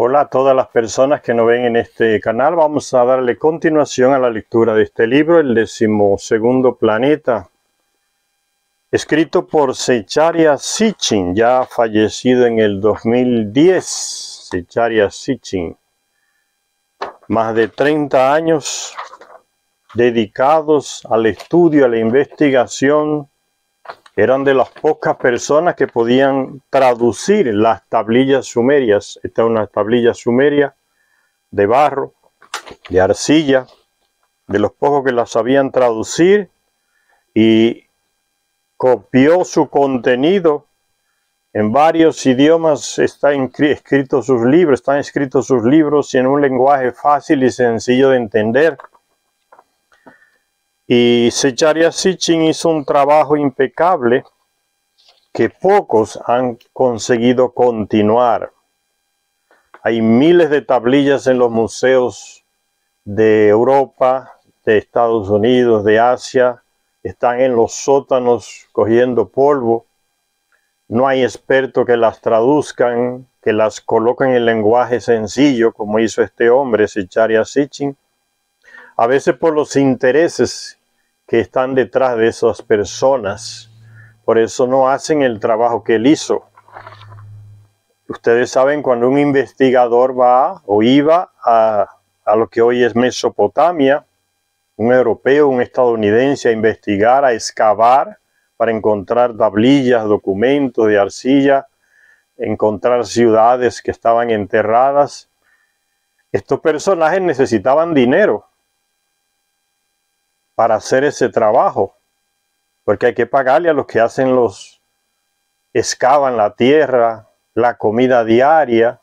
Hola a todas las personas que nos ven en este canal. Vamos a darle continuación a la lectura de este libro, El 12º Planeta, escrito por Zecharia Sitchin, ya fallecido en el 2010. Zecharia Sitchin, más de 30 años dedicados al estudio, a la investigación. Eran de las pocas personas que podían traducir las tablillas sumerias. Esta es una tablilla sumeria de barro, de arcilla, de los pocos que las sabían traducir, y copió su contenido en varios idiomas. Están escritos sus libros y en un lenguaje fácil y sencillo de entender. Y Zecharia Sitchin hizo un trabajo impecable que pocos han conseguido continuar. Hay miles de tablillas en los museos de Europa, de Estados Unidos, de Asia. Están en los sótanos cogiendo polvo. No hay expertos que las traduzcan, que las coloquen en lenguaje sencillo, como hizo este hombre, Zecharia Sitchin. A veces por los intereses que están detrás de esas personas. Por eso no hacen el trabajo que él hizo. Ustedes saben, cuando un investigador va o iba a lo que hoy es Mesopotamia, un europeo, un estadounidense, a investigar, a excavar para encontrar tablillas, documentos de arcilla, encontrar ciudades que estaban enterradas, estos personajes necesitaban dinero para hacer ese trabajo, porque hay que pagarle a los que excavan la tierra, la comida diaria,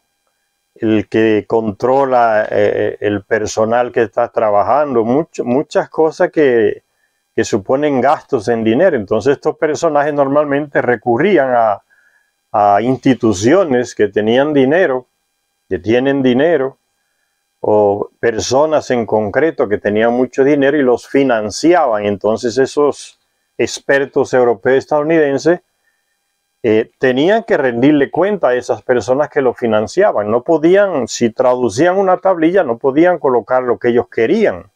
el que controla el personal que está trabajando, muchas cosas que suponen gastos en dinero. Entonces estos personajes normalmente recurrían a instituciones que tenían dinero, que tienen dinero, o personas en concreto que tenían mucho dinero y los financiaban. Entonces esos expertos europeos estadounidenses tenían que rendirle cuenta a esas personas que lo financiaban. No podían, si traducían una tablilla, no podían colocar lo que ellos querían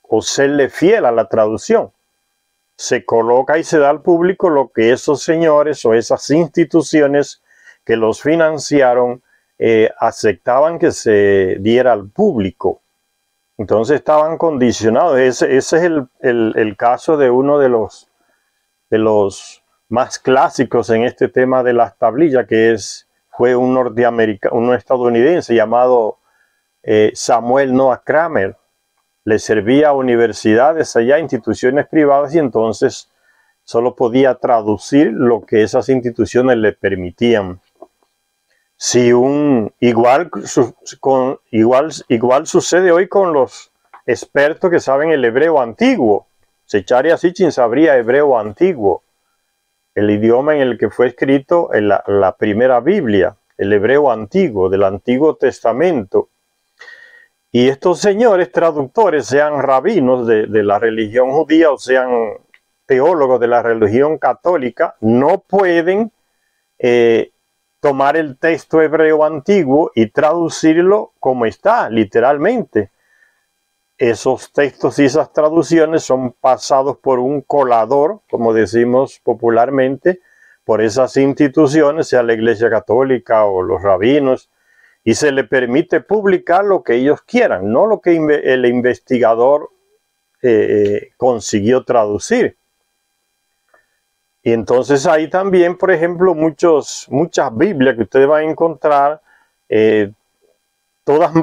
o serle fiel a la traducción. Se coloca y se da al público lo que esos señores o esas instituciones que los financiaron aceptaban que se diera al público. Entonces estaban condicionados. Ese es el caso de uno de los más clásicos en este tema de las tablillas, fue un estadounidense llamado Samuel Noah Kramer. Le servía a universidades allá, instituciones privadas, y entonces solo podía traducir lo que esas instituciones le permitían. Si igual sucede hoy con los expertos que saben el hebreo antiguo. Zecharia Sitchin sabría hebreo antiguo, el idioma en el que fue escrito la primera Biblia, el hebreo antiguo, del Antiguo Testamento. Y estos señores traductores, sean rabinos de la religión judía o sean teólogos de la religión católica, no pueden tomar el texto hebreo antiguo y traducirlo como está, literalmente. Esos textos y esas traducciones son pasados por un colador, como decimos popularmente, por esas instituciones, sea la Iglesia Católica o los rabinos, y se le permite publicar lo que ellos quieran, no lo que el investigador consiguió traducir. Y entonces ahí también, por ejemplo, muchas Biblias que ustedes van a encontrar,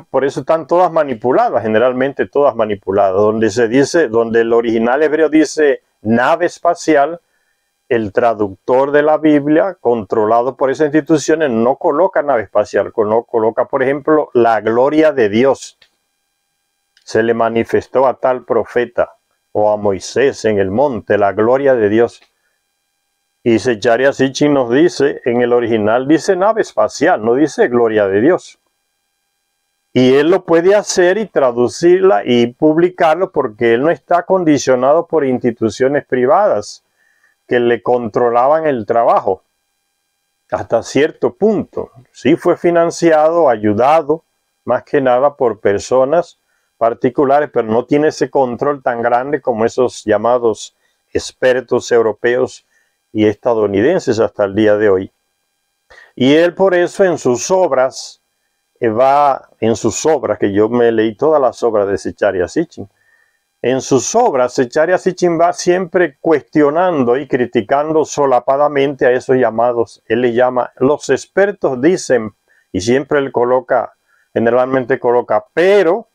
por eso están todas manipuladas, generalmente todas manipuladas, donde el original hebreo dice nave espacial, el traductor de la Biblia, controlado por esas instituciones, no coloca nave espacial, coloca, por ejemplo, la gloria de Dios. Se le manifestó a tal profeta o a Moisés en el monte, la gloria de Dios. Y Zecharia Sitchin nos dice, en el original dice nave espacial, no dice gloria de Dios. Y él lo puede hacer y traducirla y publicarlo porque él no está condicionado por instituciones privadas que le controlaban el trabajo. hasta cierto punto. Sí fue financiado, ayudado, más que nada por personas particulares, pero no tiene ese control tan grande como esos llamados expertos europeos y estadounidenses hasta el día de hoy. Y él por eso en sus obras, que yo me leí todas las obras de Zecharia Sitchin, en sus obras, Zecharia Sitchin va siempre cuestionando y criticando solapadamente a esos llamados, él le llama, los expertos dicen, y siempre él generalmente coloca, pero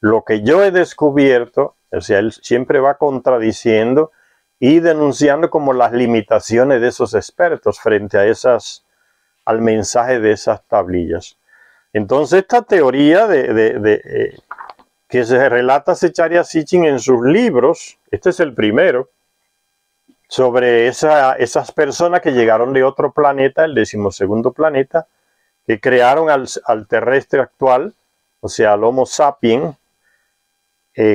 lo que yo he descubierto, o sea, él siempre va contradiciendo y denunciando como las limitaciones de esos expertos frente a al mensaje de esas tablillas. Entonces, esta teoría que se relata Zecharia Sitchin en sus libros, este es el primero, sobre esas personas que llegaron de otro planeta, el 12º planeta, que crearon al terrestre actual, o sea, al Homo sapiens,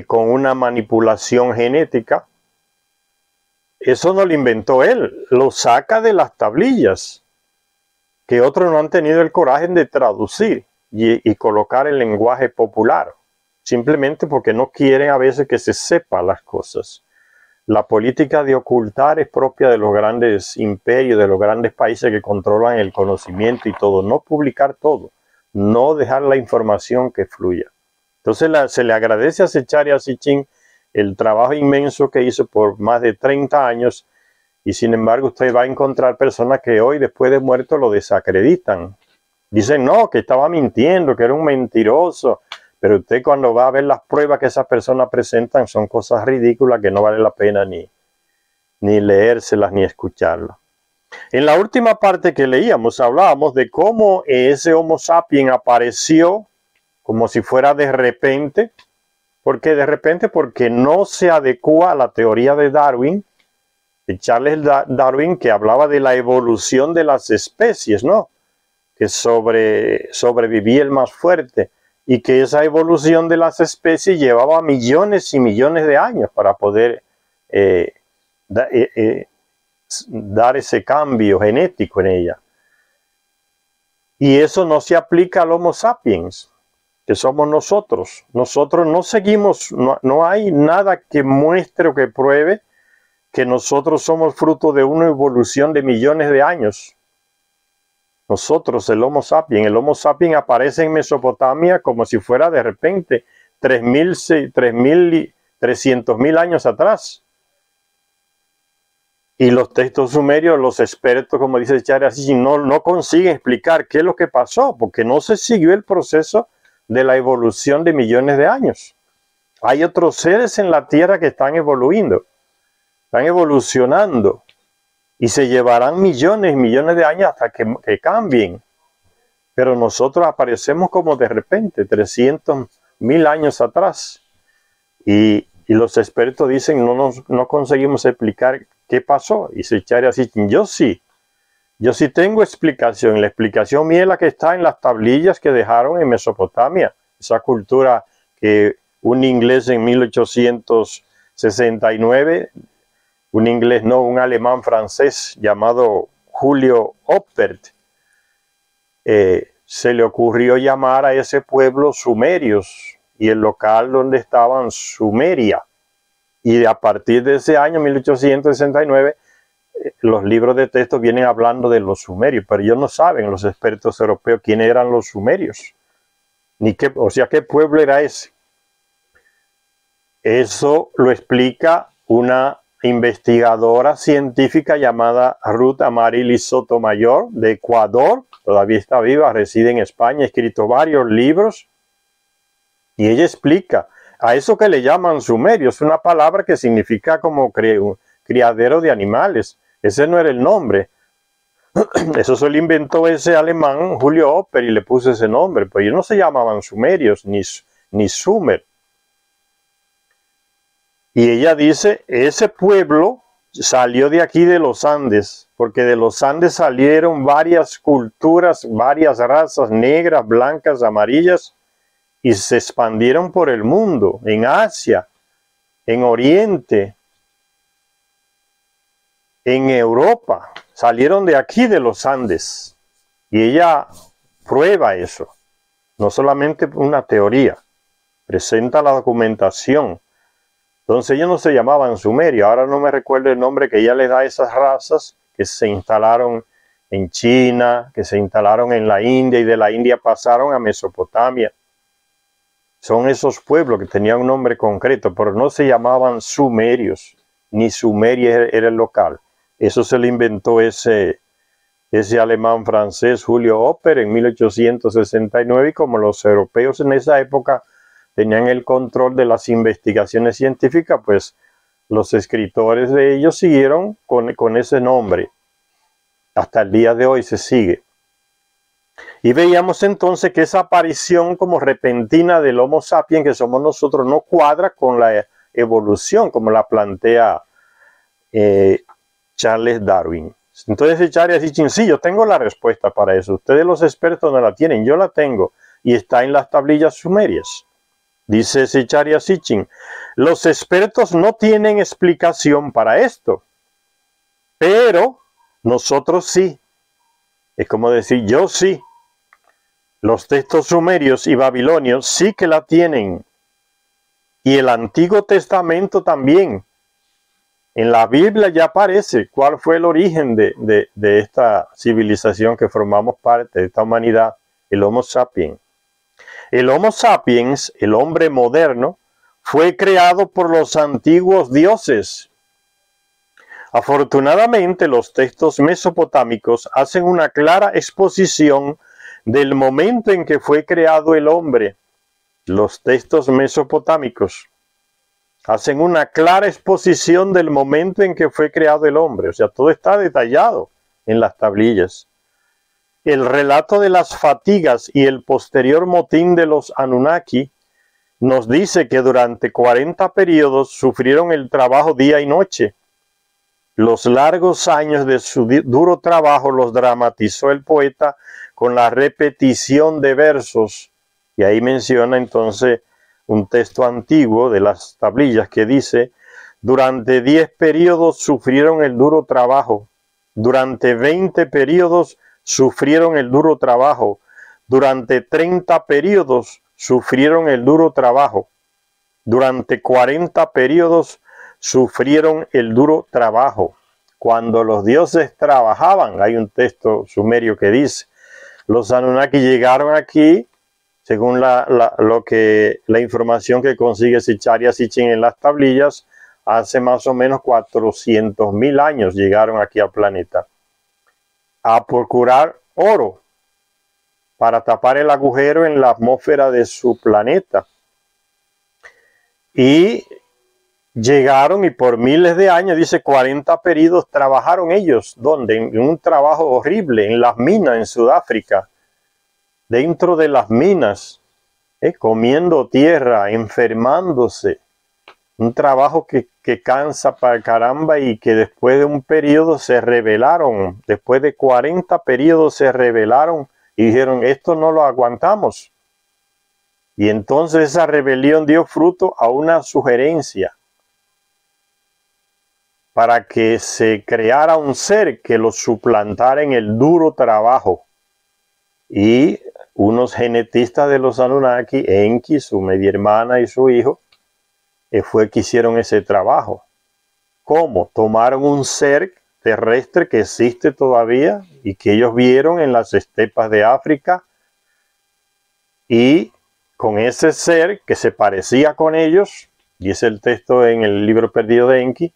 con una manipulación genética. Eso no lo inventó él, lo saca de las tablillas, que otros no han tenido el coraje de traducir y colocar en lenguaje popular, simplemente porque no quieren a veces que se sepan las cosas. La política de ocultar es propia de los grandes imperios, de los grandes países que controlan el conocimiento y todo. No publicar todo, no dejar la información que fluya. Entonces se le agradece a Zecharia Sitchin el trabajo inmenso que hizo por más de 30 años y sin embargo usted va a encontrar personas que hoy después de muerto lo desacreditan. Dicen no, que estaba mintiendo, que era un mentiroso. Pero usted cuando va a ver las pruebas que esas personas presentan son cosas ridículas que no vale la pena ni leérselas ni escucharlas. En la última parte que leíamos hablábamos de cómo ese Homo sapiens apareció como si fuera de repente. ¿Por qué de repente? Porque no se adecua a la teoría de Darwin, de Charles Darwin, que hablaba de la evolución de las especies, ¿no? Que sobrevivía el más fuerte. Y que esa evolución de las especies llevaba millones y millones de años para poder dar ese cambio genético en ella. Y eso no se aplica al Homo sapiens, que somos nosotros. Nosotros no seguimos, no hay nada que muestre o que pruebe que nosotros somos fruto de una evolución de millones de años. Nosotros, el Homo sapiens aparece en Mesopotamia como si fuera de repente 3.300.000 años atrás. Y los textos sumerios, los expertos, como dice Zecharia Sitchin, no consiguen explicar qué es lo que pasó, porque no se siguió el proceso de la evolución de millones de años. Hay otros seres en la Tierra que están evoluyendo, están evolucionando. Y se llevarán millones y millones de años hasta que cambien. Pero nosotros aparecemos como de repente, 300.000 años atrás. Y los expertos dicen, no conseguimos explicar qué pasó. Y Zecharia Sitchin, yo sí tengo explicación. La explicación mía es la que está en las tablillas que dejaron en Mesopotamia. Esa cultura que un inglés en 1869... un alemán francés llamado Julio Oppert, se le ocurrió llamar a ese pueblo sumerios y el local donde estaban Sumeria. Y a partir de ese año, 1869, los libros de texto vienen hablando de los sumerios, pero ellos no saben, los expertos europeos, quiénes eran los sumerios, qué pueblo era ese. Eso lo explica una investigadora científica llamada Ruth Amaryllis Sotomayor de Ecuador, todavía está viva, reside en España, ha escrito varios libros y ella explica a eso que le llaman sumerios, una palabra que significa como criadero de animales. Ese no era el nombre, eso se lo inventó ese alemán Julio Oppert y le puso ese nombre, pero ellos no se llamaban sumerios ni sumer. Y ella dice, ese pueblo salió de aquí de los Andes, porque de los Andes salieron varias culturas, varias razas negras, blancas, amarillas, y se expandieron por el mundo, en Asia, en Oriente, en Europa, salieron de aquí, de los Andes. Y ella prueba eso. No solamente una teoría, presenta la documentación. Entonces ellos no se llamaban sumerios. Ahora no me recuerdo el nombre que ella les da a esas razas que se instalaron en China, que se instalaron en la India y de la India pasaron a Mesopotamia. Son esos pueblos que tenían un nombre concreto, pero no se llamaban sumerios, ni Sumeria era el local. Eso se lo inventó ese alemán francés Julio Opper en 1869, y como los europeos en esa época tenían el control de las investigaciones científicas, pues los escritores de ellos siguieron con ese nombre. Hasta el día de hoy se sigue. Y veíamos entonces que esa aparición como repentina del Homo sapiens que somos nosotros no cuadra con la evolución como la plantea Charles Darwin. Entonces Zecharia Sitchin, sí, yo tengo la respuesta para eso. Ustedes los expertos no la tienen, yo la tengo. Y está en las tablillas sumerias. Dice Zecharia Sitchin, los expertos no tienen explicación para esto, pero nosotros sí. Es como decir, yo sí. Los textos sumerios y babilonios sí que la tienen. Y el Antiguo Testamento también. En la Biblia ya aparece cuál fue el origen de esta civilización que formamos parte, de esta humanidad, el Homo sapiens. El Homo sapiens, el hombre moderno, fue creado por los antiguos dioses. Afortunadamente, los textos mesopotámicos hacen una clara exposición del momento en que fue creado el hombre. Los textos mesopotámicos hacen una clara exposición del momento en que fue creado el hombre. O sea, todo está detallado en las tablillas. El relato de las fatigas y el posterior motín de los Anunnaki nos dice que durante 40 periodos sufrieron el trabajo día y noche. Los largos años de su duro trabajo los dramatizó el poeta con la repetición de versos. Y ahí menciona entonces un texto antiguo de las tablillas que dice, durante 10 periodos sufrieron el duro trabajo, durante 20 periodos sufrieron el duro trabajo, durante 30 periodos sufrieron el duro trabajo, durante 40 periodos sufrieron el duro trabajo. Cuando los dioses trabajaban, hay un texto sumerio que dice, los Anunnaki llegaron aquí, según la información que consigue Zecharia Sitchin en las tablillas, hace más o menos 400.000 años llegaron aquí al planeta a procurar oro para tapar el agujero en la atmósfera de su planeta. Y llegaron y por miles de años, dice 40 periodos, trabajaron ellos. ¿Dónde? En un trabajo horrible, en las minas en Sudáfrica. Dentro de las minas, comiendo tierra, enfermándose. Un trabajo que cansa para caramba y que después de un periodo se rebelaron. Después de 40 periodos se rebelaron y dijeron, esto no lo aguantamos. Y entonces esa rebelión dio fruto a una sugerencia para que se creara un ser que los suplantara en el duro trabajo. Y unos genetistas de los Anunnaki, Enki, su media hermana y su hijo, fue que hicieron ese trabajo. ¿Cómo? Tomaron un ser terrestre que existe todavía y que ellos vieron en las estepas de África, y con ese ser que se parecía con ellos, dice el texto en el libro perdido de Enki,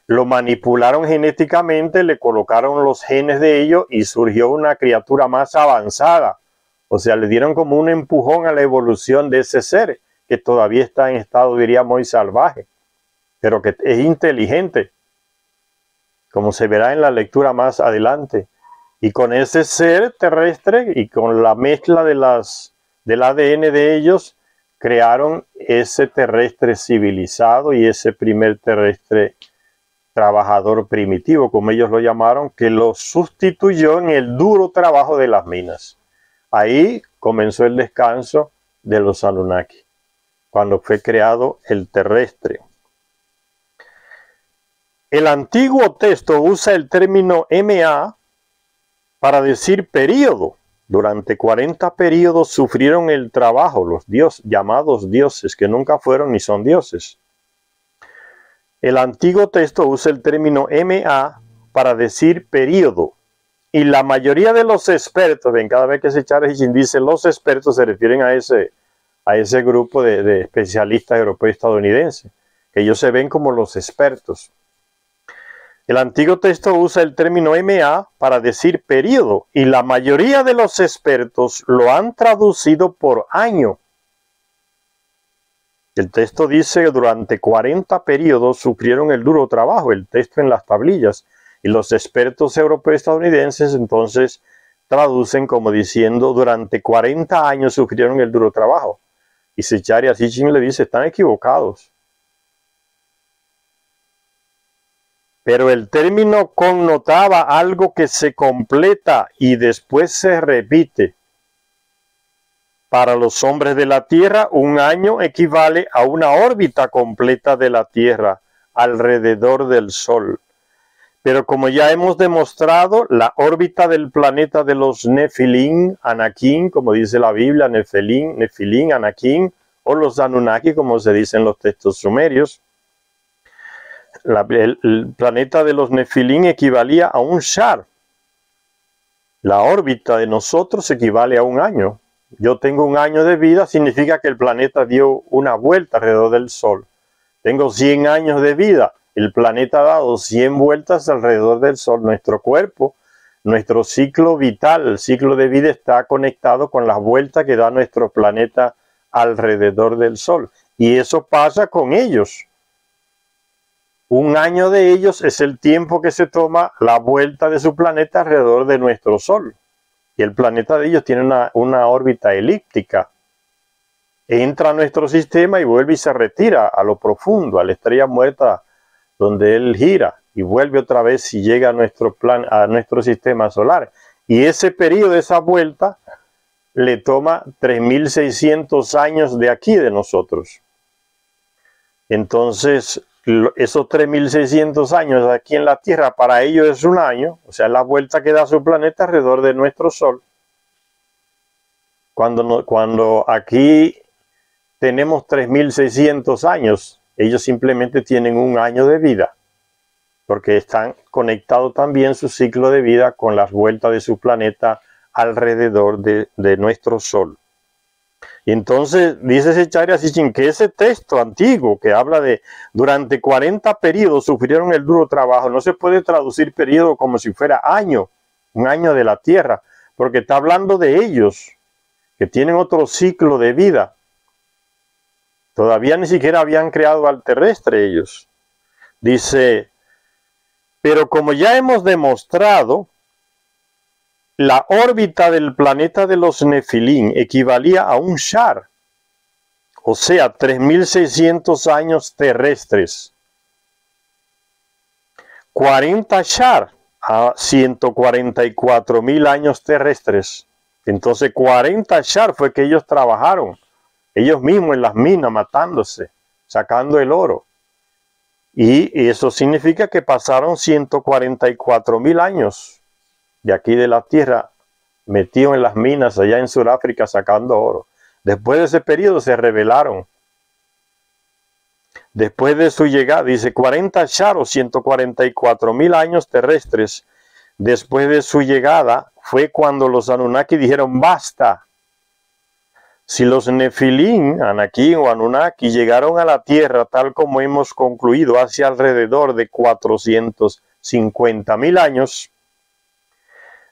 lo manipularon genéticamente, le colocaron los genes de ellos y surgió una criatura más avanzada. O sea, le dieron como un empujón a la evolución de ese ser, que todavía está en estado, diría, muy salvaje, pero que es inteligente, como se verá en la lectura más adelante. Y con ese ser terrestre y con la mezcla del ADN de ellos, crearon ese terrestre civilizado y ese primer terrestre trabajador primitivo, como ellos lo llamaron, que lo sustituyó en el duro trabajo de las minas. Ahí comenzó el descanso de los Anunnaki, cuando fue creado el terrestre. El antiguo texto usa el término MA para decir período. Durante 40 períodos sufrieron el trabajo los llamados dioses, que nunca fueron ni son dioses. El antiguo texto usa el término MA para decir período. Y la mayoría de los expertos, ven, cada vez que se Charles Hitchins dice los expertos, se refieren a ese grupo de especialistas europeos y estadounidenses, que ellos se ven como los expertos. El antiguo texto usa el término MA para decir período, y la mayoría de los expertos lo han traducido por año. El texto dice que durante 40 períodos sufrieron el duro trabajo, el texto en las tablillas, y los expertos europeos estadounidenses entonces traducen como diciendo durante 40 años sufrieron el duro trabajo. Y Charles Hitchins le dice, están equivocados. Pero el término connotaba algo que se completa y después se repite. Para los hombres de la Tierra, un año equivale a una órbita completa de la Tierra alrededor del Sol. Pero como ya hemos demostrado, la órbita del planeta de los Nefilim, Anakim, como dice la Biblia, Nefilim, Anakim, o los Anunnaki, como se dice en los textos sumerios, el planeta de los Nefilim equivalía a un shar. La órbita de nosotros equivale a un año. Yo tengo un año de vida, significa que el planeta dio una vuelta alrededor del Sol. Tengo 100 años de vida. El planeta ha dado 100 vueltas alrededor del Sol. Nuestro cuerpo, nuestro ciclo vital, el ciclo de vida está conectado con las vueltas que da nuestro planeta alrededor del Sol. Y eso pasa con ellos. Un año de ellos es el tiempo que se toma la vuelta de su planeta alrededor de nuestro Sol. Y el planeta de ellos tiene una órbita elíptica. Entra a nuestro sistema y vuelve y se retira a lo profundo, a la estrella muerta donde él gira. Y vuelve otra vez y llega a nuestro sistema solar. Y ese periodo, esa vuelta, le toma 3.600 años de aquí de nosotros. Entonces, esos 3.600 años aquí en la Tierra, para ellos es un año, o sea, la vuelta que da su planeta alrededor de nuestro Sol. Cuando aquí tenemos 3.600 años, ellos simplemente tienen un año de vida, porque están conectados también su ciclo de vida con las vueltas de su planeta alrededor de nuestro Sol. Y entonces dice Charles Hitchins que ese texto antiguo que habla de durante 40 periodos sufrieron el duro trabajo, no se puede traducir periodo como si fuera año, un año de la Tierra, porque está hablando de ellos, que tienen otro ciclo de vida. Todavía ni siquiera habían creado al terrestre ellos. Dice, pero como ya hemos demostrado, la órbita del planeta de los Nefilim equivalía a un shar, o sea, 3.600 años terrestres. 40 shar a 144.000 años terrestres. Entonces 40 shar fue que ellos trabajaron, ellos mismos en las minas matándose, sacando el oro. Y eso significa que pasaron 144.000 años de aquí de la Tierra, metidos en las minas allá en Sudáfrica sacando oro. Después de ese periodo se rebelaron. Después de su llegada, dice 40 sharos, 144.000 años terrestres. Después de su llegada fue cuando los Anunnaki dijeron basta. Si los Nefilim, Anakim o Anunnaki, llegaron a la Tierra tal como hemos concluido hace alrededor de 450.000 años,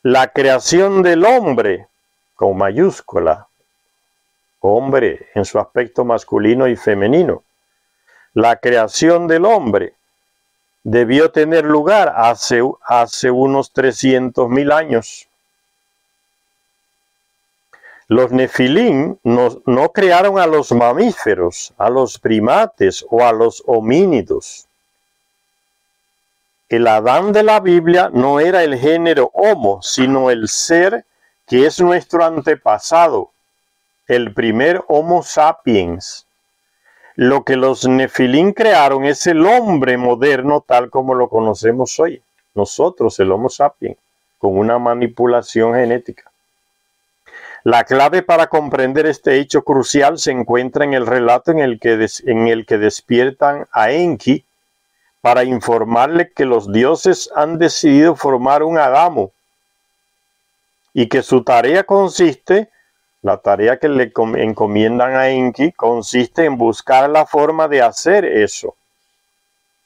la creación del hombre, con mayúscula, hombre en su aspecto masculino y femenino, la creación del hombre debió tener lugar hace unos 300.000 años. Los Nefilim no crearon a los mamíferos, a los primates o a los homínidos. El Adán de la Biblia no era el género Homo, sino el ser que es nuestro antepasado, el primer Homo sapiens. lo que los Nefilim crearon es el hombre moderno tal como lo conocemos hoy. Nosotros, el Homo sapiens, con una manipulación genética. La clave para comprender este hecho crucial se encuentra en el relato en el que despiertan a Enki para informarle que los dioses han decidido formar un Adamo y que su tarea consiste, la tarea que le encomiendan a Enki, consiste en buscar la forma de hacer eso. O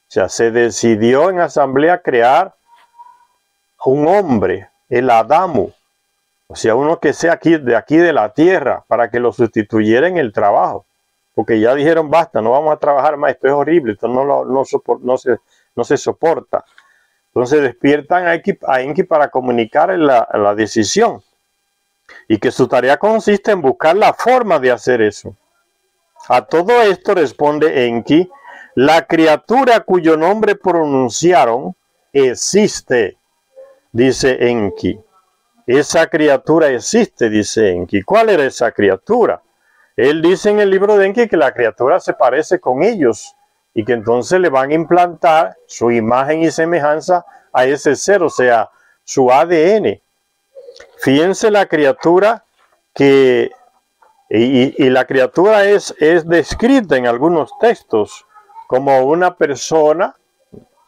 sea, se decidió en asamblea crear un hombre, el Adamo, o sea, uno que sea aquí de la tierra, para que lo sustituyera en el trabajo. Porque ya dijeron, basta, no vamos a trabajar más, esto es horrible, esto no se soporta. Entonces despiertan a Enki para comunicar la decisión. Y que su tarea consiste en buscar la forma de hacer eso. A todo esto responde Enki, la criatura cuyo nombre pronunciaron existe, dice Enki. Esa criatura existe, dice Enki. ¿Cuál era esa criatura? Él dice en el libro de Enki que la criatura se parece con ellos y que entonces le van a implantar su imagen y semejanza a ese ser, o sea, su ADN. Fíjense la criatura y la criatura es descrita en algunos textos como una persona,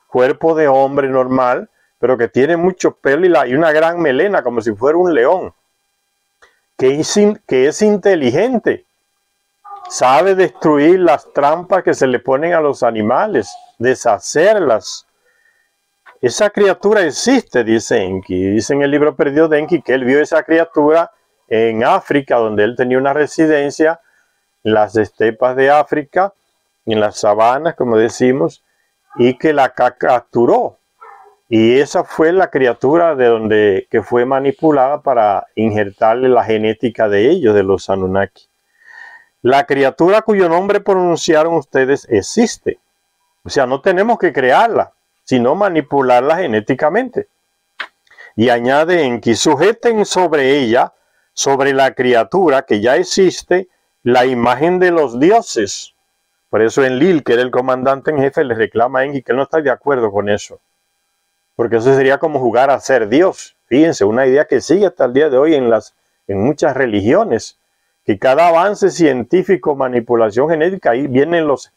cuerpo de hombre normal, pero que tiene mucho pelo y una gran melena, como si fuera un león, que es inteligente, sabe destruir las trampas que se le ponen a los animales, deshacerlas. Esa criatura existe, dice Enki. Dice en el libro perdido de Enki que él vio esa criatura en África, donde él tenía una residencia, en las estepas de África, en las sabanas, como decimos, y que la capturó. Y esa fue la criatura que fue manipulada para injertarle la genética de ellos, de los Anunnaki. La criatura cuyo nombre pronunciaron ustedes existe. O sea, no tenemos que crearla, sino manipularla genéticamente. Y añade Enki, sujeten sobre ella, sobre la criatura que ya existe, la imagen de los dioses. Por eso Enlil, que era el comandante en jefe, le reclama a Enki que no está de acuerdo con eso. Porque eso sería como jugar a ser Dios. Fíjense, una idea que sigue hasta el día de hoy en muchas religiones, que cada avance científico, manipulación genética, ahí vienen los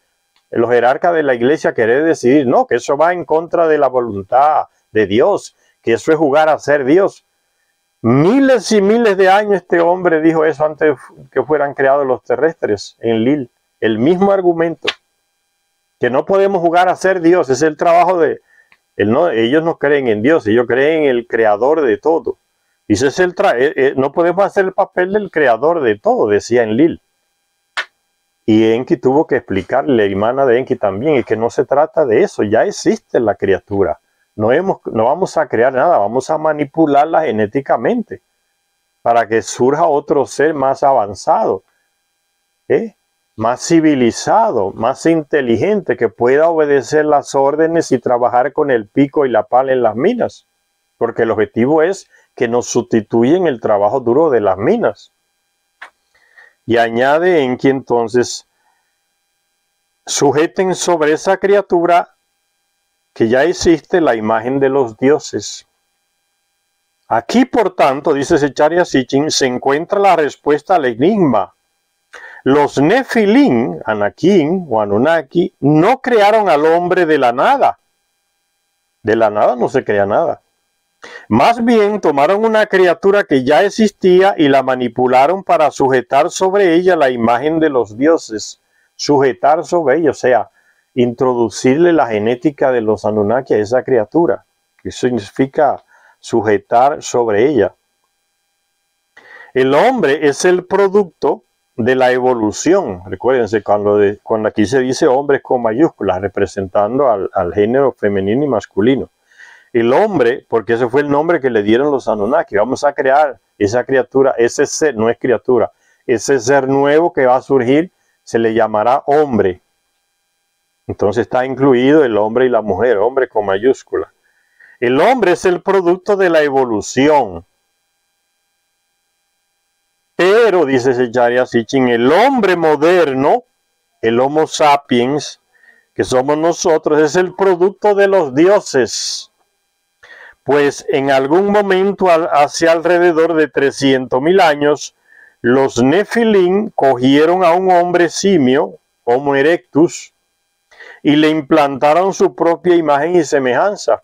jerarcas de la iglesia a querer decidir, no, que eso va en contra de la voluntad de Dios, que eso es jugar a ser Dios. Miles y miles de años este hombre dijo eso antes que fueran creados los terrestres, en Lil. El mismo argumento, que no podemos jugar a ser Dios, es el trabajo de... ellos no creen en Dios, ellos creen en el creador de todo. Dice, no podemos hacer el papel del creador de todo, decía Enlil. Y Enki tuvo que explicarle, la hermana de Enki también, es que no se trata de eso, ya existe la criatura. No vamos a crear nada, vamos a manipularla genéticamente para que surja otro ser más avanzado, más civilizado, más inteligente, que pueda obedecer las órdenes y trabajar con el pico y la pala en las minas. Porque el objetivo es que nos sustituyen el trabajo duro de las minas. Y añade Enki entonces, sujeten sobre esa criatura que ya existe la imagen de los dioses. Aquí, por tanto, dice Zecharia Sitchin, se encuentra la respuesta al enigma. Los Nefilim, Anakim o Anunnaki, no crearon al hombre de la nada. De la nada no se crea nada. Más bien tomaron una criatura que ya existía y la manipularon para sujetar sobre ella la imagen de los dioses. Sujetar sobre ella, o sea, introducirle la genética de los Anunnaki a esa criatura. Eso significa sujetar sobre ella. El hombre es el producto de la evolución. Recuérdense, cuando aquí se dice hombres con mayúsculas, representando al género femenino y masculino. El hombre, porque ese fue el nombre que le dieron los Anunnaki, vamos a crear esa criatura, ese ser, no es criatura, ese ser nuevo que va a surgir, se le llamará hombre. Entonces está incluido el hombre y la mujer, hombre con mayúscula. El hombre es el producto de la evolución. Pero, dice Zecharia Sitchin, el hombre moderno el Homo sapiens, que somos nosotros, es el producto de los dioses. Pues en algún momento, hacia alrededor de 300.000 años, los Nefilim cogieron a un hombre simio, Homo erectus, y le implantaron su propia imagen y semejanza.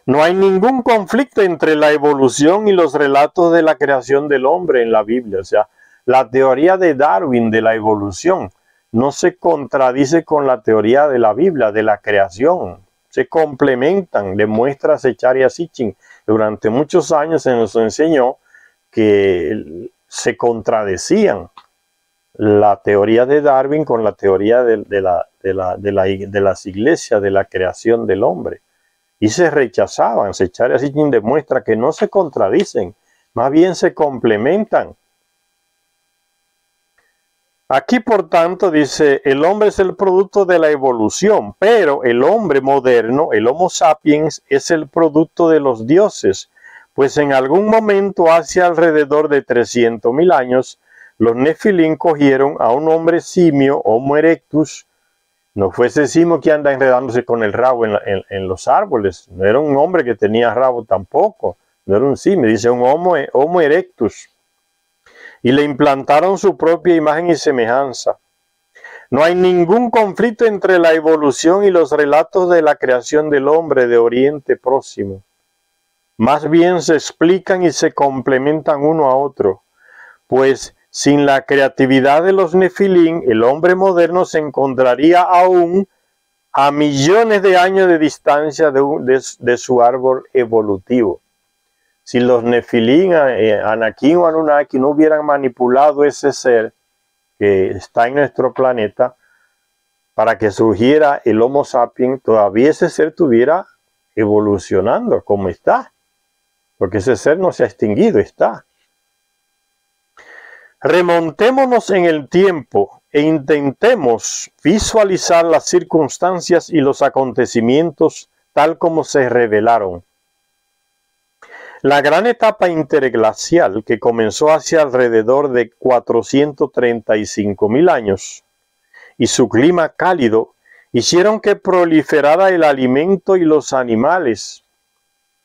No hay ningún conflicto entre la evolución y los relatos de la creación del hombre en la Biblia. O sea, la teoría de Darwin de la evolución no se contradice con la teoría de la Biblia de la creación. Se complementan, demuestra Zecharia Sitchin. Durante muchos años se nos enseñó que se contradecían la teoría de Darwin con la teoría de las iglesias de la creación del hombre. Y se rechazaban. Zecharia Sitchin demuestra que no se contradicen, más bien se complementan. Aquí, por tanto, dice, el hombre es el producto de la evolución, pero el hombre moderno, el Homo sapiens, es el producto de los dioses, pues en algún momento, hace alrededor de 300.000 años, los Nefilim cogieron a un hombre simio, Homo erectus. No fue ese simio que anda enredándose con el rabo en los árboles, no era un hombre que tenía rabo tampoco, no era un simio, dice un Homo erectus. Y le implantaron su propia imagen y semejanza. No hay ningún conflicto entre la evolución y los relatos de la creación del hombre de Oriente Próximo. Más bien se explican y se complementan uno a otro, pues sin la creatividad de los Nefilim, el hombre moderno se encontraría aún a millones de años de distancia de su árbol evolutivo. Si los Nefilim, Anakin o Anunnaki, no hubieran manipulado ese ser que está en nuestro planeta para que surgiera el Homo sapiens, todavía ese ser estuviera evolucionando como está, porque ese ser no se ha extinguido, está. Remontémonos en el tiempo e intentemos visualizar las circunstancias y los acontecimientos tal como se revelaron. La gran etapa interglacial, que comenzó hacia alrededor de 435.000 años, y su clima cálido, hicieron que proliferara el alimento y los animales.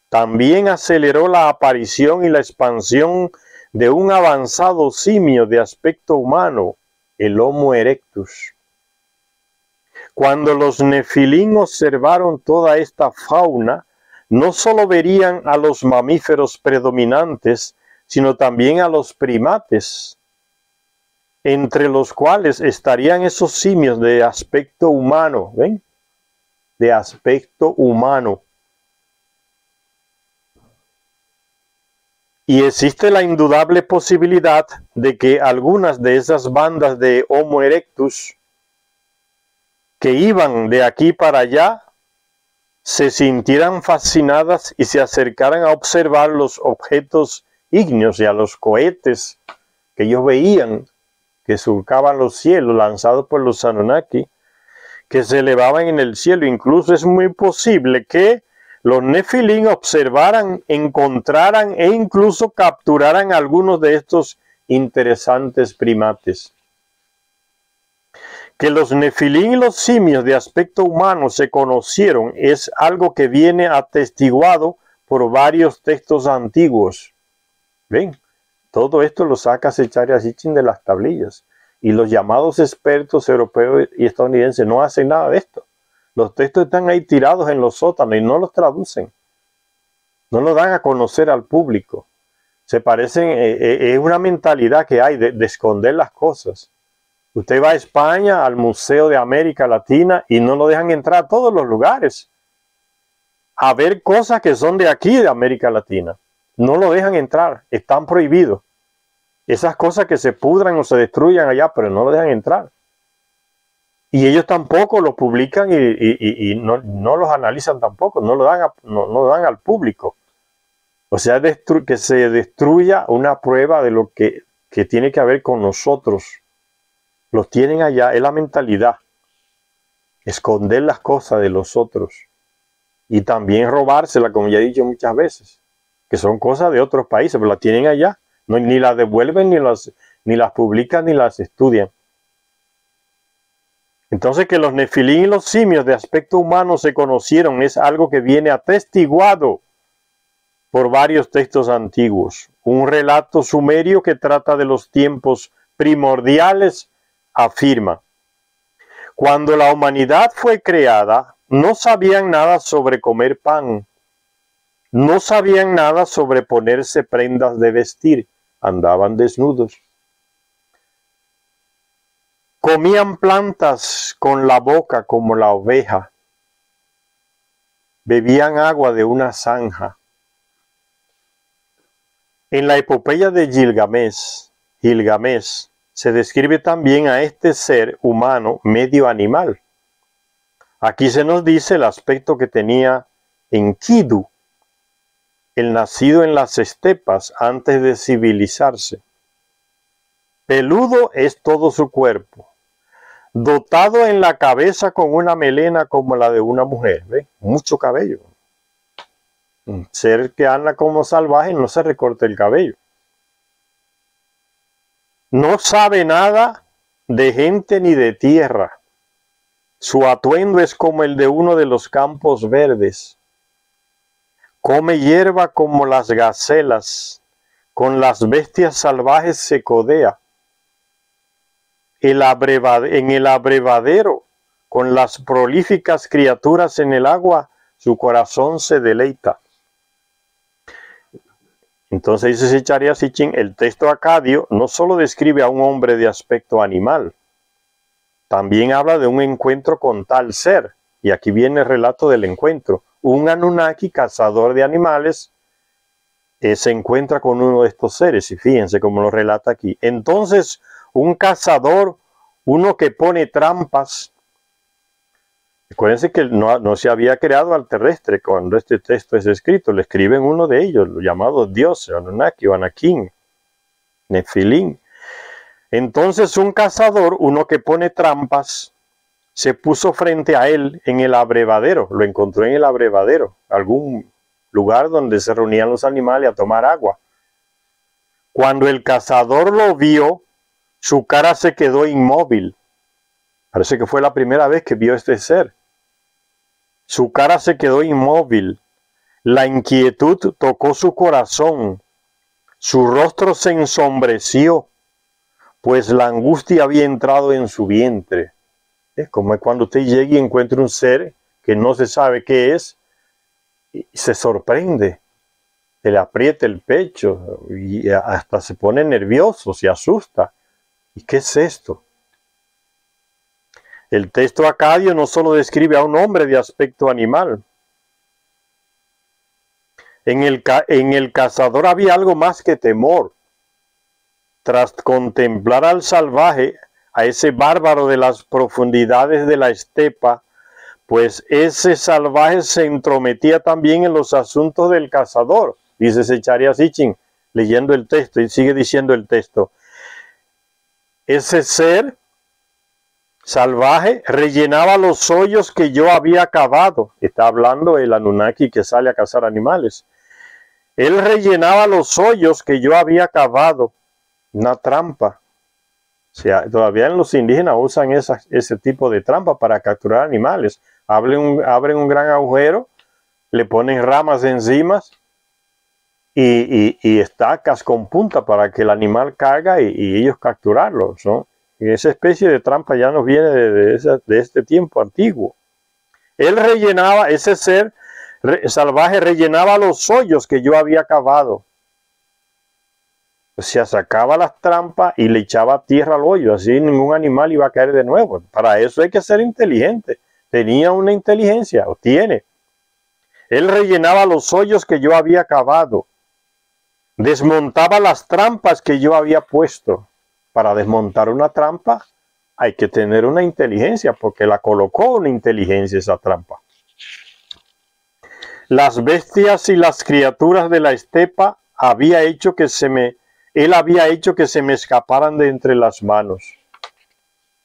También aceleró la aparición y la expansión de un avanzado simio de aspecto humano, el Homo erectus. Cuando los Nefilim observaron toda esta fauna, no solo verían a los mamíferos predominantes, sino también a los primates, entre los cuales estarían esos simios de aspecto humano, ¿ven? De aspecto humano. Y existe la indudable posibilidad de que algunas de esas bandas de Homo erectus que iban de aquí para allá se sintieran fascinadas y se acercaran a observar los objetos ígneos y a los cohetes que ellos veían que surcaban los cielos lanzados por los Anunnaki, que se elevaban en el cielo. Incluso es muy posible que los Nefilim observaran, encontraran e incluso capturaran algunos de estos interesantes primates. Que los Nefilim y los simios de aspecto humano se conocieron es algo que viene atestiguado por varios textos antiguos. ¿Ven? Todo esto lo saca Zecharia Sitchin de las tablillas. Y los llamados expertos europeos y estadounidenses no hacen nada de esto. Los textos están ahí tirados en los sótanos y no los traducen. No los dan a conocer al público. Se parecen, es una mentalidad que hay de esconder las cosas. Usted va a España, al Museo de América Latina, y no lo dejan entrar a todos los lugares a ver cosas que son de aquí, de América Latina. No lo dejan entrar, están prohibidos. Esas cosas que se pudran o se destruyan allá, pero no lo dejan entrar. Y ellos tampoco lo publican y no los analizan tampoco, no lo dan al público. O sea, que se destruya una prueba de lo que tiene que ver con nosotros. Los tienen allá, es la mentalidad. Esconder las cosas de los otros. Y también robárselas, como ya he dicho muchas veces. Que son cosas de otros países, pero las tienen allá. No, ni las devuelven, ni las publican, ni las estudian. Entonces, que los nefilín y los simios de aspecto humano se conocieron es algo que viene atestiguado por varios textos antiguos. Un relato sumerio que trata de los tiempos primordiales afirma: cuando la humanidad fue creada, no sabían nada sobre comer pan, no sabían nada sobre ponerse prendas de vestir, andaban desnudos. Comían plantas con la boca como la oveja, bebían agua de una zanja. En la epopeya de Gilgamesh, se describe también a este ser humano medio animal. Aquí se nos dice el aspecto que tenía Enkidu, el nacido en las estepas antes de civilizarse. Peludo es todo su cuerpo, dotado en la cabeza con una melena como la de una mujer, ¿ve? Mucho cabello. Un ser que anda como salvaje no se recorta el cabello. No sabe nada de gente ni de tierra. Su atuendo es como el de uno de los campos verdes. Come hierba como las gacelas, con las bestias salvajes se codea. En el abrevadero, con las prolíficas criaturas en el agua, su corazón se deleita. Entonces dice Zecharia Sitchin, el texto acadio no solo describe a un hombre de aspecto animal, también habla de un encuentro con tal ser. Y aquí viene el relato del encuentro. Un Anunnaki, cazador de animales, se encuentra con uno de estos seres. Y fíjense cómo lo relata aquí. Entonces, un cazador, uno que pone trampas. Acuérdense que no se había creado al terrestre cuando este texto es escrito. Le escriben uno de ellos, los llamados dioses, Anunnaki o Anakin, Nefilín. Entonces un cazador, uno que pone trampas, se puso frente a él en el abrevadero. Lo encontró en el abrevadero, algún lugar donde se reunían los animales a tomar agua. Cuando el cazador lo vio, su cara se quedó inmóvil. Parece que fue la primera vez que vio este ser. Su cara se quedó inmóvil. La inquietud tocó su corazón. Su rostro se ensombreció, pues la angustia había entrado en su vientre. Es como cuando usted llega y encuentra un ser que no se sabe qué es y se sorprende. Se le aprieta el pecho y hasta se pone nervioso, se asusta. ¿Y qué es esto? El texto acadio no solo describe a un hombre de aspecto animal. En el cazador había algo más que temor. Tras contemplar al salvaje, a ese bárbaro de las profundidades de la estepa, pues ese salvaje se entrometía también en los asuntos del cazador. Dice Zecharia Sitchin, leyendo el texto, y sigue diciendo el texto. Ese ser salvaje rellenaba los hoyos que yo había cavado. Está hablando el Anunnaki que sale a cazar animales. Él rellenaba los hoyos que yo había cavado. Una trampa. O sea, todavía los indígenas usan ese tipo de trampa para capturar animales. Abren un gran agujero, le ponen ramas encima y estacas con punta para que el animal caiga y ellos capturarlo, ¿no? Y esa especie de trampa ya nos viene de este tiempo antiguo. Él rellenaba, ese ser salvaje rellenaba los hoyos que yo había cavado. O sea, sacaba las trampas y le echaba tierra al hoyo, así ningún animal iba a caer de nuevo. Para eso hay que ser inteligente. Tenía una inteligencia, o tiene. Él rellenaba los hoyos que yo había cavado. Desmontaba las trampas que yo había puesto. Para desmontar una trampa hay que tener una inteligencia, porque la colocó una inteligencia esa trampa. Las bestias y las criaturas de la estepa él había hecho que se me escaparan de entre las manos.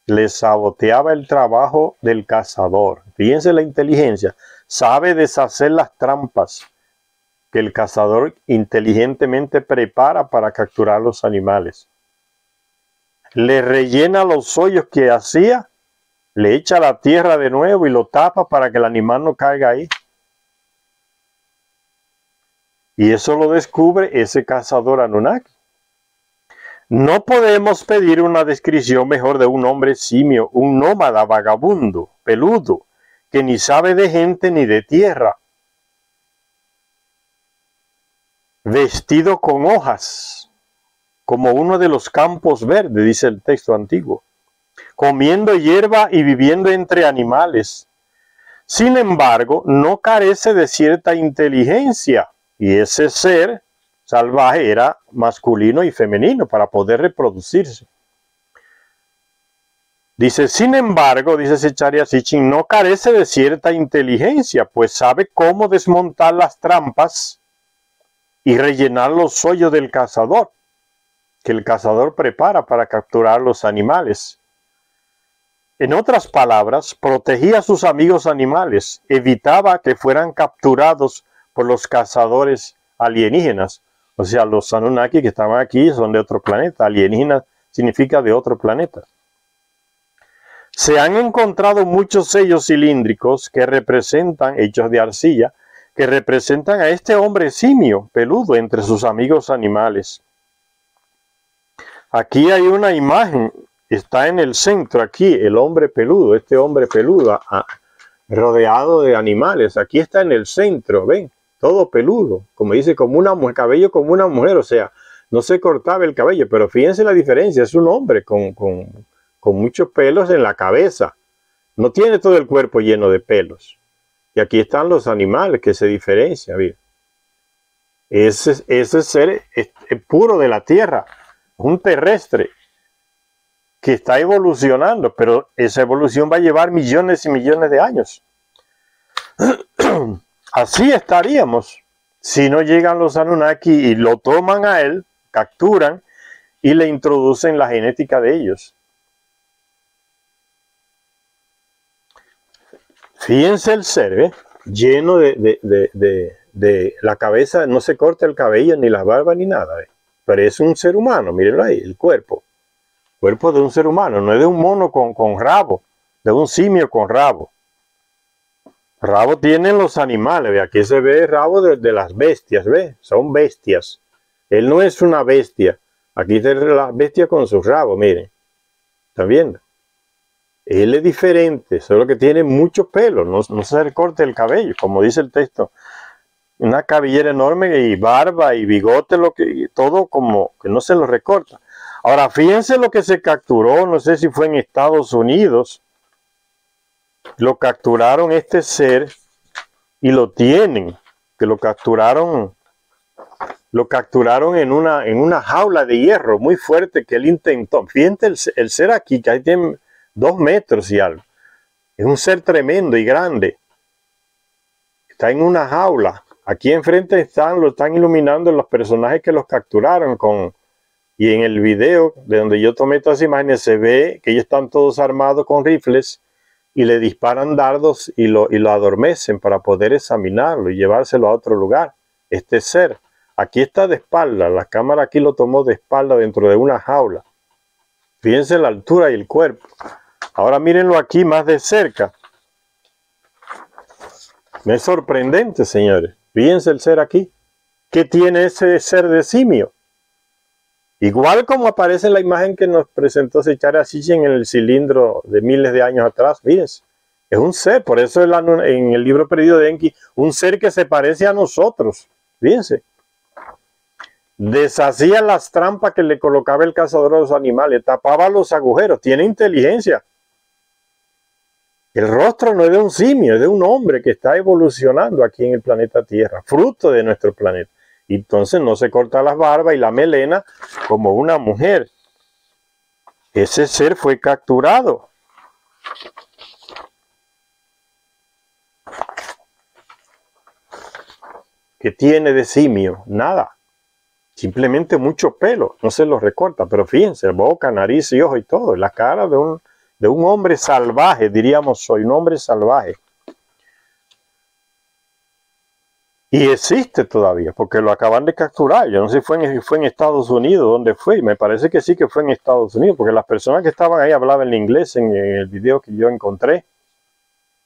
Les saboteaba el trabajo del cazador. Fíjense la inteligencia. Sabe deshacer las trampas que el cazador inteligentemente prepara para capturar los animales. Le rellena los hoyos que hacía, le echa la tierra de nuevo y lo tapa para que el animal no caiga ahí. Y eso lo descubre ese cazador Anunnaki. No podemos pedir una descripción mejor de un hombre simio, un nómada vagabundo, peludo, que ni sabe de gente ni de tierra, vestido con hojas, como uno de los campos verdes, dice el texto antiguo, comiendo hierba y viviendo entre animales. Sin embargo, no carece de cierta inteligencia, y ese ser salvaje era masculino y femenino para poder reproducirse. Dice, sin embargo, dice Zecharia Sitchin, no carece de cierta inteligencia, pues sabe cómo desmontar las trampas y rellenar los hoyos del cazador, que el cazador prepara para capturar los animales. En otras palabras, protegía a sus amigos animales, evitaba que fueran capturados por los cazadores alienígenas. O sea, los Anunnaki que estaban aquí son de otro planeta. Alienígena significa de otro planeta. Se han encontrado muchos sellos cilíndricos que representan, hechos de arcilla, que representan a este hombre simio, peludo, entre sus amigos animales. Aquí hay una imagen, está en el centro, aquí, el hombre peludo, este hombre peludo, rodeado de animales. Aquí está en el centro, ven. Todo peludo, como dice, como una mujer, cabello como una mujer, o sea, no se cortaba el cabello, pero fíjense la diferencia, es un hombre con muchos pelos en la cabeza, no tiene todo el cuerpo lleno de pelos. Y aquí están los animales que se diferencian, ¿bien? Ese ser es puro de la tierra, un terrestre que está evolucionando, pero esa evolución va a llevar millones y millones de años. Así estaríamos si no llegan los Anunnaki y lo toman a él, capturan y le introducen la genética de ellos. Fíjense el ser, lleno de la cabeza, no se corta el cabello ni la barba ni nada, pero es un ser humano, mírenlo ahí, el cuerpo de un ser humano, no es de un mono con rabo, de un simio con rabo. Rabo tienen los animales, ve, aquí se ve el rabo de las bestias, ve, son bestias. Él no es una bestia, aquí se ve la bestia con sus rabos, miren, ¿están viendo? Él es diferente, solo que tiene mucho pelo, no se le corta el cabello, como dice el texto. Una cabellera enorme y barba y bigote, todo como que no se lo recorta. Ahora, fíjense lo que se capturó, no sé si fue en Estados Unidos. Lo capturaron este ser y lo tienen, que lo capturaron en una jaula de hierro muy fuerte que él intentó. Fíjense el ser aquí, que ahí tiene 2 metros y algo. Es un ser tremendo y grande. Está en una jaula. Aquí enfrente lo están iluminando los personajes que los capturaron y en el video de donde yo tomé estas imágenes se ve que ellos están todos armados con rifles y le disparan dardos y lo adormecen para poder examinarlo y llevárselo a otro lugar. Este ser, aquí está de espalda, la cámara aquí lo tomó de espalda dentro de una jaula. Fíjense la altura y el cuerpo. Ahora mírenlo aquí más de cerca. Es sorprendente, señores. Fíjense el ser aquí. ¿Qué tiene ese ser de simio? Igual como aparece en la imagen que nos presentó Zecharia Sitchin en el cilindro de miles de años atrás. Fíjense, es un ser, por eso en el libro perdido de Enki, un ser que se parece a nosotros. Fíjense. Deshacía las trampas que le colocaba el cazador a los animales, tapaba los agujeros, tiene inteligencia. El rostro no es de un simio, es de un hombre que está evolucionando aquí en el planeta Tierra, fruto de nuestro planeta. Y entonces no se corta las barbas y la melena como una mujer. Ese ser fue capturado. ¿Qué tiene de simio? Nada. Simplemente mucho pelo, no se lo recorta. Pero fíjense, boca, nariz y ojo y todo. La cara de un hombre salvaje, diríamos, soy un hombre salvaje. Y existe todavía, porque lo acaban de capturar. Yo no sé si fue en Estados Unidos, dónde fue. Me parece que sí que fue en Estados Unidos, porque las personas que estaban ahí hablaban inglés en el video que yo encontré.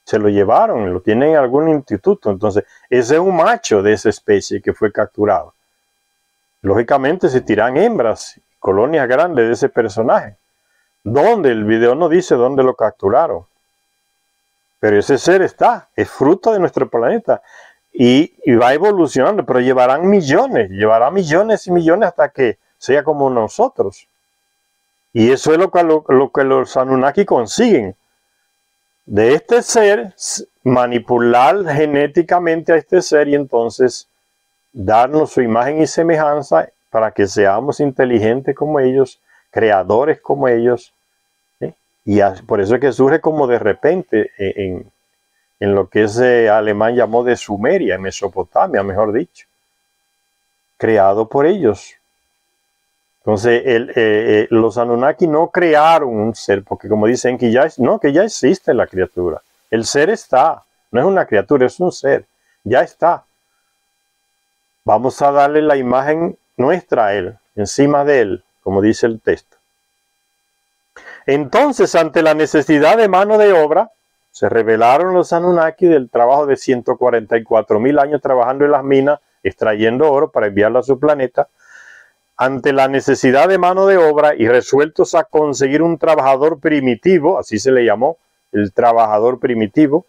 Se lo llevaron, lo tienen en algún instituto. Entonces, ese es un macho de esa especie que fue capturado. Lógicamente se tiran hembras, colonias grandes de ese personaje. ¿Dónde? El video no dice dónde lo capturaron. Pero ese ser está, es fruto de nuestro planeta. Y va evolucionando, pero llevará millones y millones hasta que sea como nosotros. Y eso es lo que los Anunnaki consiguen. De este ser, manipular genéticamente a este ser y entonces darnos su imagen y semejanza para que seamos inteligentes como ellos, creadores como ellos. Y por eso es que surge como de repente en lo que ese alemán llamó de Sumeria, en Mesopotamia, mejor dicho, creado por ellos. Entonces, los Anunnaki no crearon un ser, porque como dicen que ya existe la criatura. El ser está, no es una criatura, es un ser, ya está. Vamos a darle la imagen nuestra a él, encima de él, como dice el texto. Entonces, ante la necesidad de mano de obra, se rebelaron los Anunnaki del trabajo de 144,000 años trabajando en las minas, extrayendo oro para enviarlo a su planeta. Ante la necesidad de mano de obra y resueltos a conseguir un trabajador primitivo, así se le llamó, el trabajador primitivo,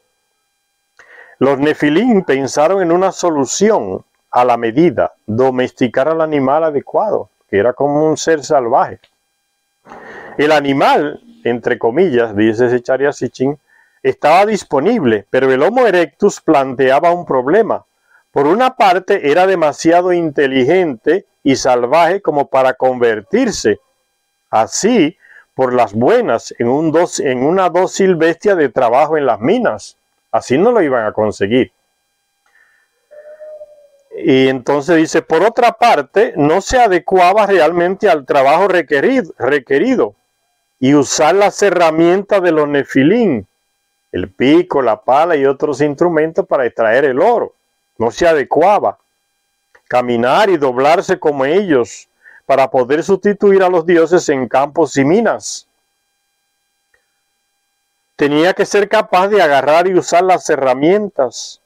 los Nefilim pensaron en una solución a la medida, domesticar al animal adecuado, que era como un ser salvaje. El animal, entre comillas, dice Zecharia Sitchin, estaba disponible, pero el Homo erectus planteaba un problema. Por una parte, era demasiado inteligente y salvaje como para convertirse, así, por las buenas, en una dócil bestia de trabajo en las minas. Así no lo iban a conseguir. Y entonces dice, por otra parte, no se adecuaba realmente al trabajo requerido y usar las herramientas de los Nefilim, el pico, la pala y otros instrumentos para extraer el oro. No se adecuaba. Caminar y doblarse como ellos para poder sustituir a los dioses en campos y minas. Tenía que ser capaz de agarrar y usar las herramientas.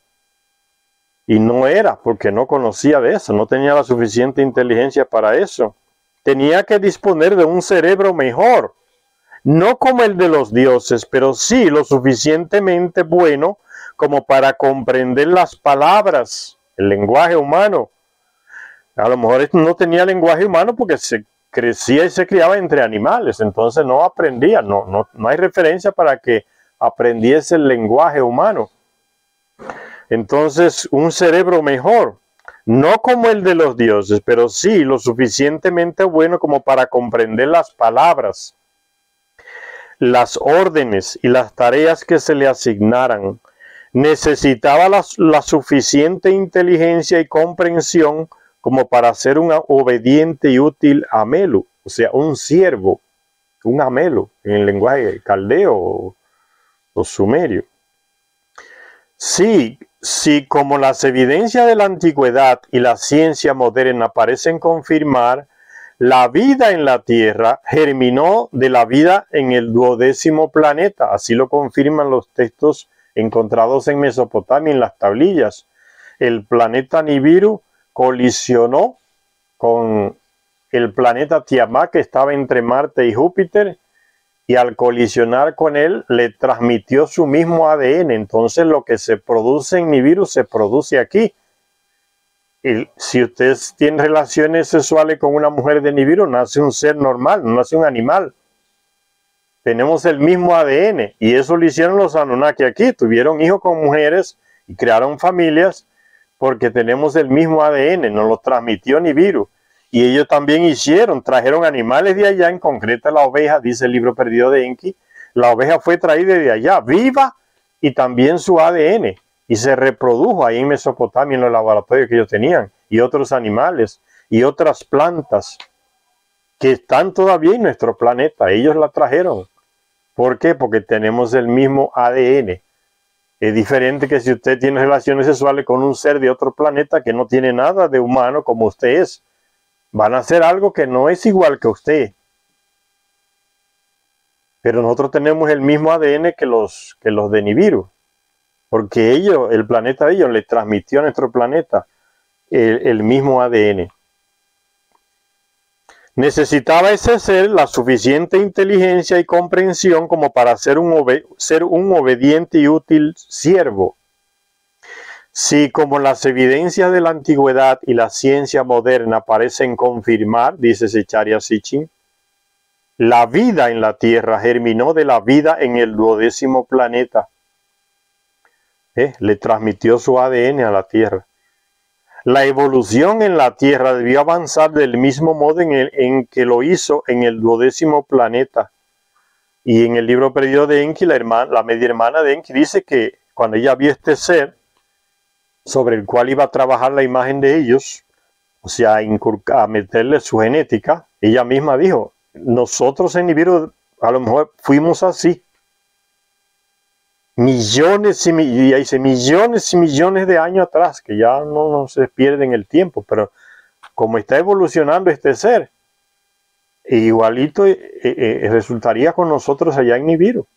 Y no era, porque no conocía de eso, no tenía la suficiente inteligencia para eso. Tenía que disponer de un cerebro mejor, no como el de los dioses, pero sí lo suficientemente bueno como para comprender las palabras, el lenguaje humano. A lo mejor no tenía lenguaje humano porque se crecía y se criaba entre animales, entonces no aprendía, no hay referencia para que aprendiese el lenguaje humano. Entonces, un cerebro mejor, no como el de los dioses, pero sí lo suficientemente bueno como para comprender las palabras, las órdenes y las tareas que se le asignaran. Necesitaba la suficiente inteligencia y comprensión como para ser un obediente y útil amelu, o sea, un siervo, un amelu, en el lenguaje caldeo o sumerio. Sí, como las evidencias de la antigüedad y la ciencia moderna parecen confirmar, la vida en la Tierra germinó de la vida en el 12º planeta, así lo confirman los textos encontrados en Mesopotamia en las tablillas. El planeta Nibiru colisionó con el planeta Tiamat que estaba entre Marte y Júpiter, y al colisionar con él le transmitió su mismo ADN. Entonces lo que se produce en Nibiru se produce aquí. Y si usted tiene relaciones sexuales con una mujer de Nibiru, nace un ser normal, no nace un animal. Tenemos el mismo ADN y eso lo hicieron los Anunnaki aquí. Tuvieron hijos con mujeres y crearon familias porque tenemos el mismo ADN, nos lo transmitió Nibiru. Y ellos también trajeron animales de allá, en concreto la oveja, dice el libro perdido de Enki. La oveja fue traída de allá, viva, y también su ADN. Y se reprodujo ahí en Mesopotamia, en los laboratorios que ellos tenían. Y otros animales, y otras plantas, que están todavía en nuestro planeta. Ellos la trajeron. ¿Por qué? Porque tenemos el mismo ADN. Es diferente que si usted tiene relaciones sexuales con un ser de otro planeta que no tiene nada de humano como usted es. Van a hacer algo que no es igual que usted. Pero nosotros tenemos el mismo ADN que los de Nibiru. Porque el planeta de ellos le transmitió a nuestro planeta el mismo ADN. Necesitaba ese ser la suficiente inteligencia y comprensión como para ser un obediente y útil siervo. Si, como las evidencias de la antigüedad y la ciencia moderna parecen confirmar, dice Zecharia Sitchin, la vida en la Tierra germinó de la vida en el 12º planeta. Le transmitió su ADN a la Tierra. La evolución en la Tierra debió avanzar del mismo modo en que lo hizo en el 12º planeta. Y en el libro perdido de Enki, la media hermana de Enki dice que cuando ella vio este ser, sobre el cual iba a trabajar la imagen de ellos, o sea, a meterle su genética, ella misma dijo, nosotros en Nibiru a lo mejor fuimos así. Millones y millones de años atrás, que ya no se pierde en el tiempo, pero como está evolucionando este ser, igualito resultaría con nosotros allá en Nibiru.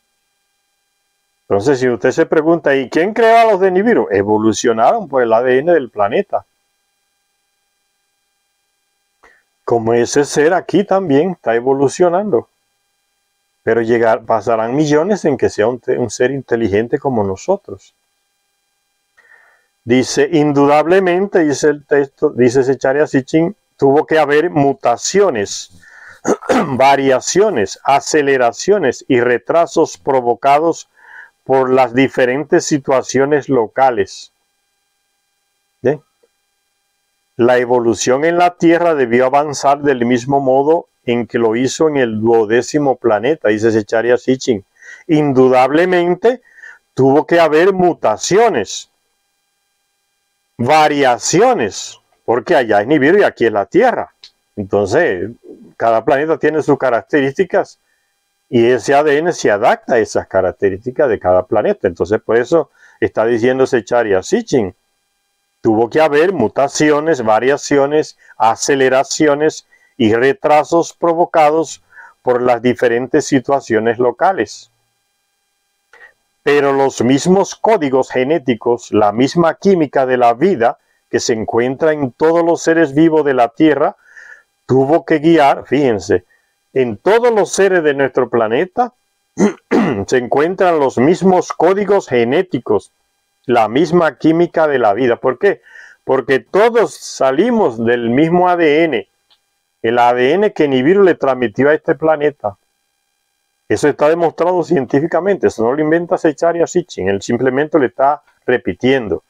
Entonces, si usted se pregunta, ¿y quién creó a los de Nibiru? Evolucionaron por el ADN del planeta. Como ese ser aquí también está evolucionando. Pero pasarán millones en que sea un ser inteligente como nosotros. Dice, indudablemente, dice el texto, dice Zecharia Sitchin, tuvo que haber mutaciones, variaciones, aceleraciones y retrasos provocados por las diferentes situaciones locales. ¿Sí? La evolución en la Tierra debió avanzar del mismo modo en que lo hizo en el 12º planeta, dice Zecharia Sitchin. Indudablemente tuvo que haber mutaciones, variaciones, porque allá es Nibiru y aquí es la Tierra. Entonces, cada planeta tiene sus características y ese ADN se adapta a esas características de cada planeta. Entonces, por eso está diciendo Zecharia Sitchin. Tuvo que haber mutaciones, variaciones, aceleraciones y retrasos provocados por las diferentes situaciones locales. Pero los mismos códigos genéticos, la misma química de la vida que se encuentra en todos los seres vivos de la Tierra, tuvo que guiar, fíjense, en todos los seres de nuestro planeta se encuentran los mismos códigos genéticos, la misma química de la vida. ¿Por qué? Porque todos salimos del mismo ADN. El ADN que Nibiru le transmitió a este planeta. Eso está demostrado científicamente. Eso no lo inventa Zecharia Sitchin. Él simplemente le está repitiendo.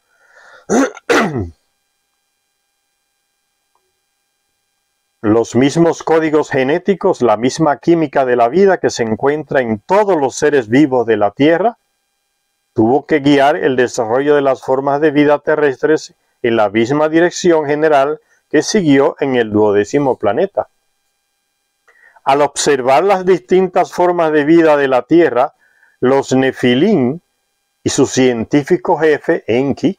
Los mismos códigos genéticos, la misma química de la vida que se encuentra en todos los seres vivos de la Tierra, tuvo que guiar el desarrollo de las formas de vida terrestres en la misma dirección general que siguió en el 12º planeta. Al observar las distintas formas de vida de la Tierra, los Nefilim y su científico jefe, Enki,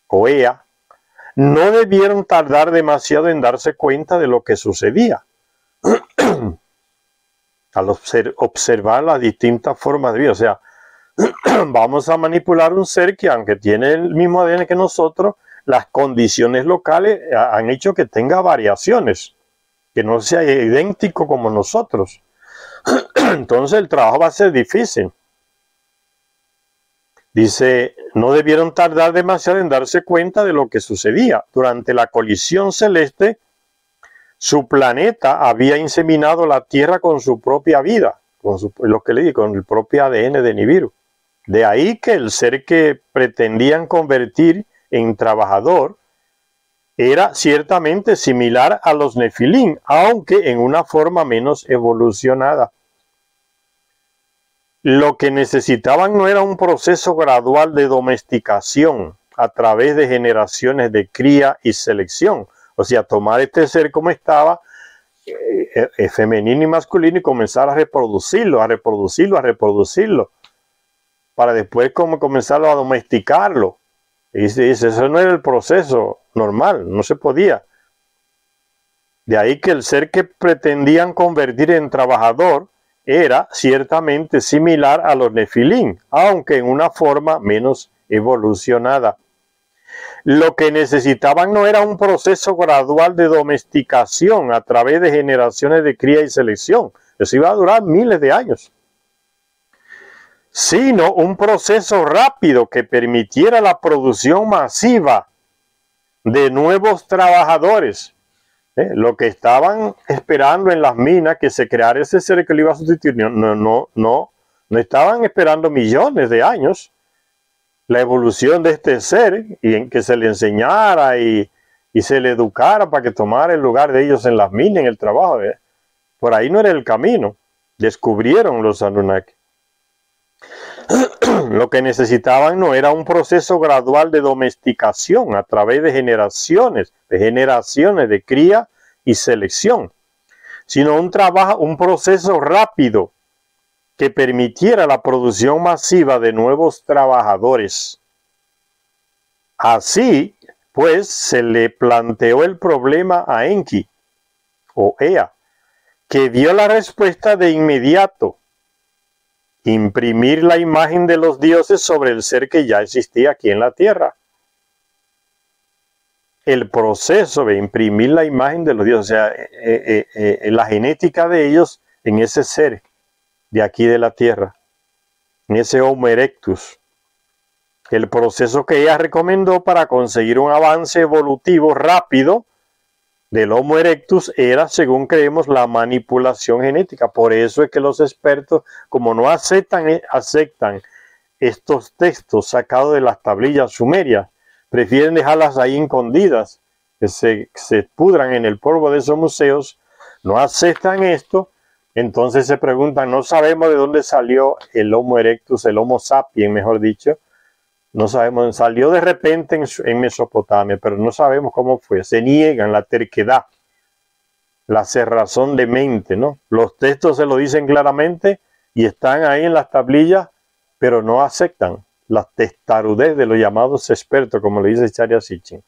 o Ea, no debieron tardar demasiado en darse cuenta de lo que sucedía. Al observar las distintas formas de vida, o sea, vamos a manipular un ser que aunque tiene el mismo ADN que nosotros, las condiciones locales han hecho que tenga variaciones, que no sea idéntico como nosotros. Entonces el trabajo va a ser difícil. Dice, no debieron tardar demasiado en darse cuenta de lo que sucedía. Durante la colisión celeste, su planeta había inseminado la Tierra con su propia vida, con el propio ADN de Nibiru. De ahí que el ser que pretendían convertir en trabajador era ciertamente similar a los Nefilim, aunque en una forma menos evolucionada. Lo que necesitaban no era un proceso gradual de domesticación a través de generaciones de cría y selección. O sea, tomar este ser como estaba, femenino y masculino, y comenzar a reproducirlo, a reproducirlo, a reproducirlo. para después comenzarlo a domesticarlo. Y dice, eso no era el proceso normal, no se podía. De ahí que el ser que pretendían convertir en trabajador era ciertamente similar a los Nefilín, aunque en una forma menos evolucionada. Lo que necesitaban no era un proceso gradual de domesticación a través de generaciones de cría y selección. Eso iba a durar miles de años. Sino un proceso rápido que permitiera la producción masiva de nuevos trabajadores. Lo que estaban esperando en las minas, que se creara ese ser que lo iba a sustituir, no estaban esperando millones de años la evolución de este ser y en que se le enseñara y se le educara para que tomara el lugar de ellos en las minas, en el trabajo. Por ahí no era el camino. Descubrieron los Anunnaki. Lo que necesitaban no era un proceso gradual de domesticación a través de generaciones de cría y selección, sino un proceso rápido que permitiera la producción masiva de nuevos trabajadores. Así, pues, se le planteó el problema a Enki, o Ea, que dio la respuesta de inmediato: imprimir la imagen de los dioses sobre el ser que ya existía aquí en la tierra. El proceso de imprimir la imagen de los dioses, o sea, la genética de ellos en ese ser de aquí de la tierra, en ese Homo erectus. El proceso que ella recomendó para conseguir un avance evolutivo rápido del Homo erectus era, según creemos, la manipulación genética. Por eso es que los expertos, como no aceptan estos textos sacados de las tablillas sumerias, prefieren dejarlas ahí escondidas, que se pudran en el polvo de esos museos, no aceptan esto. Entonces se preguntan, no sabemos de dónde salió el Homo erectus, el Homo sapiens, mejor dicho. No sabemos, salió de repente en Mesopotamia, pero no sabemos cómo fue. Se niegan, la terquedad, la cerrazón de mente, ¿no? Los textos se lo dicen claramente y están ahí en las tablillas, pero no aceptan la testarudez de los llamados expertos, como le dice Zecharia Sitchin.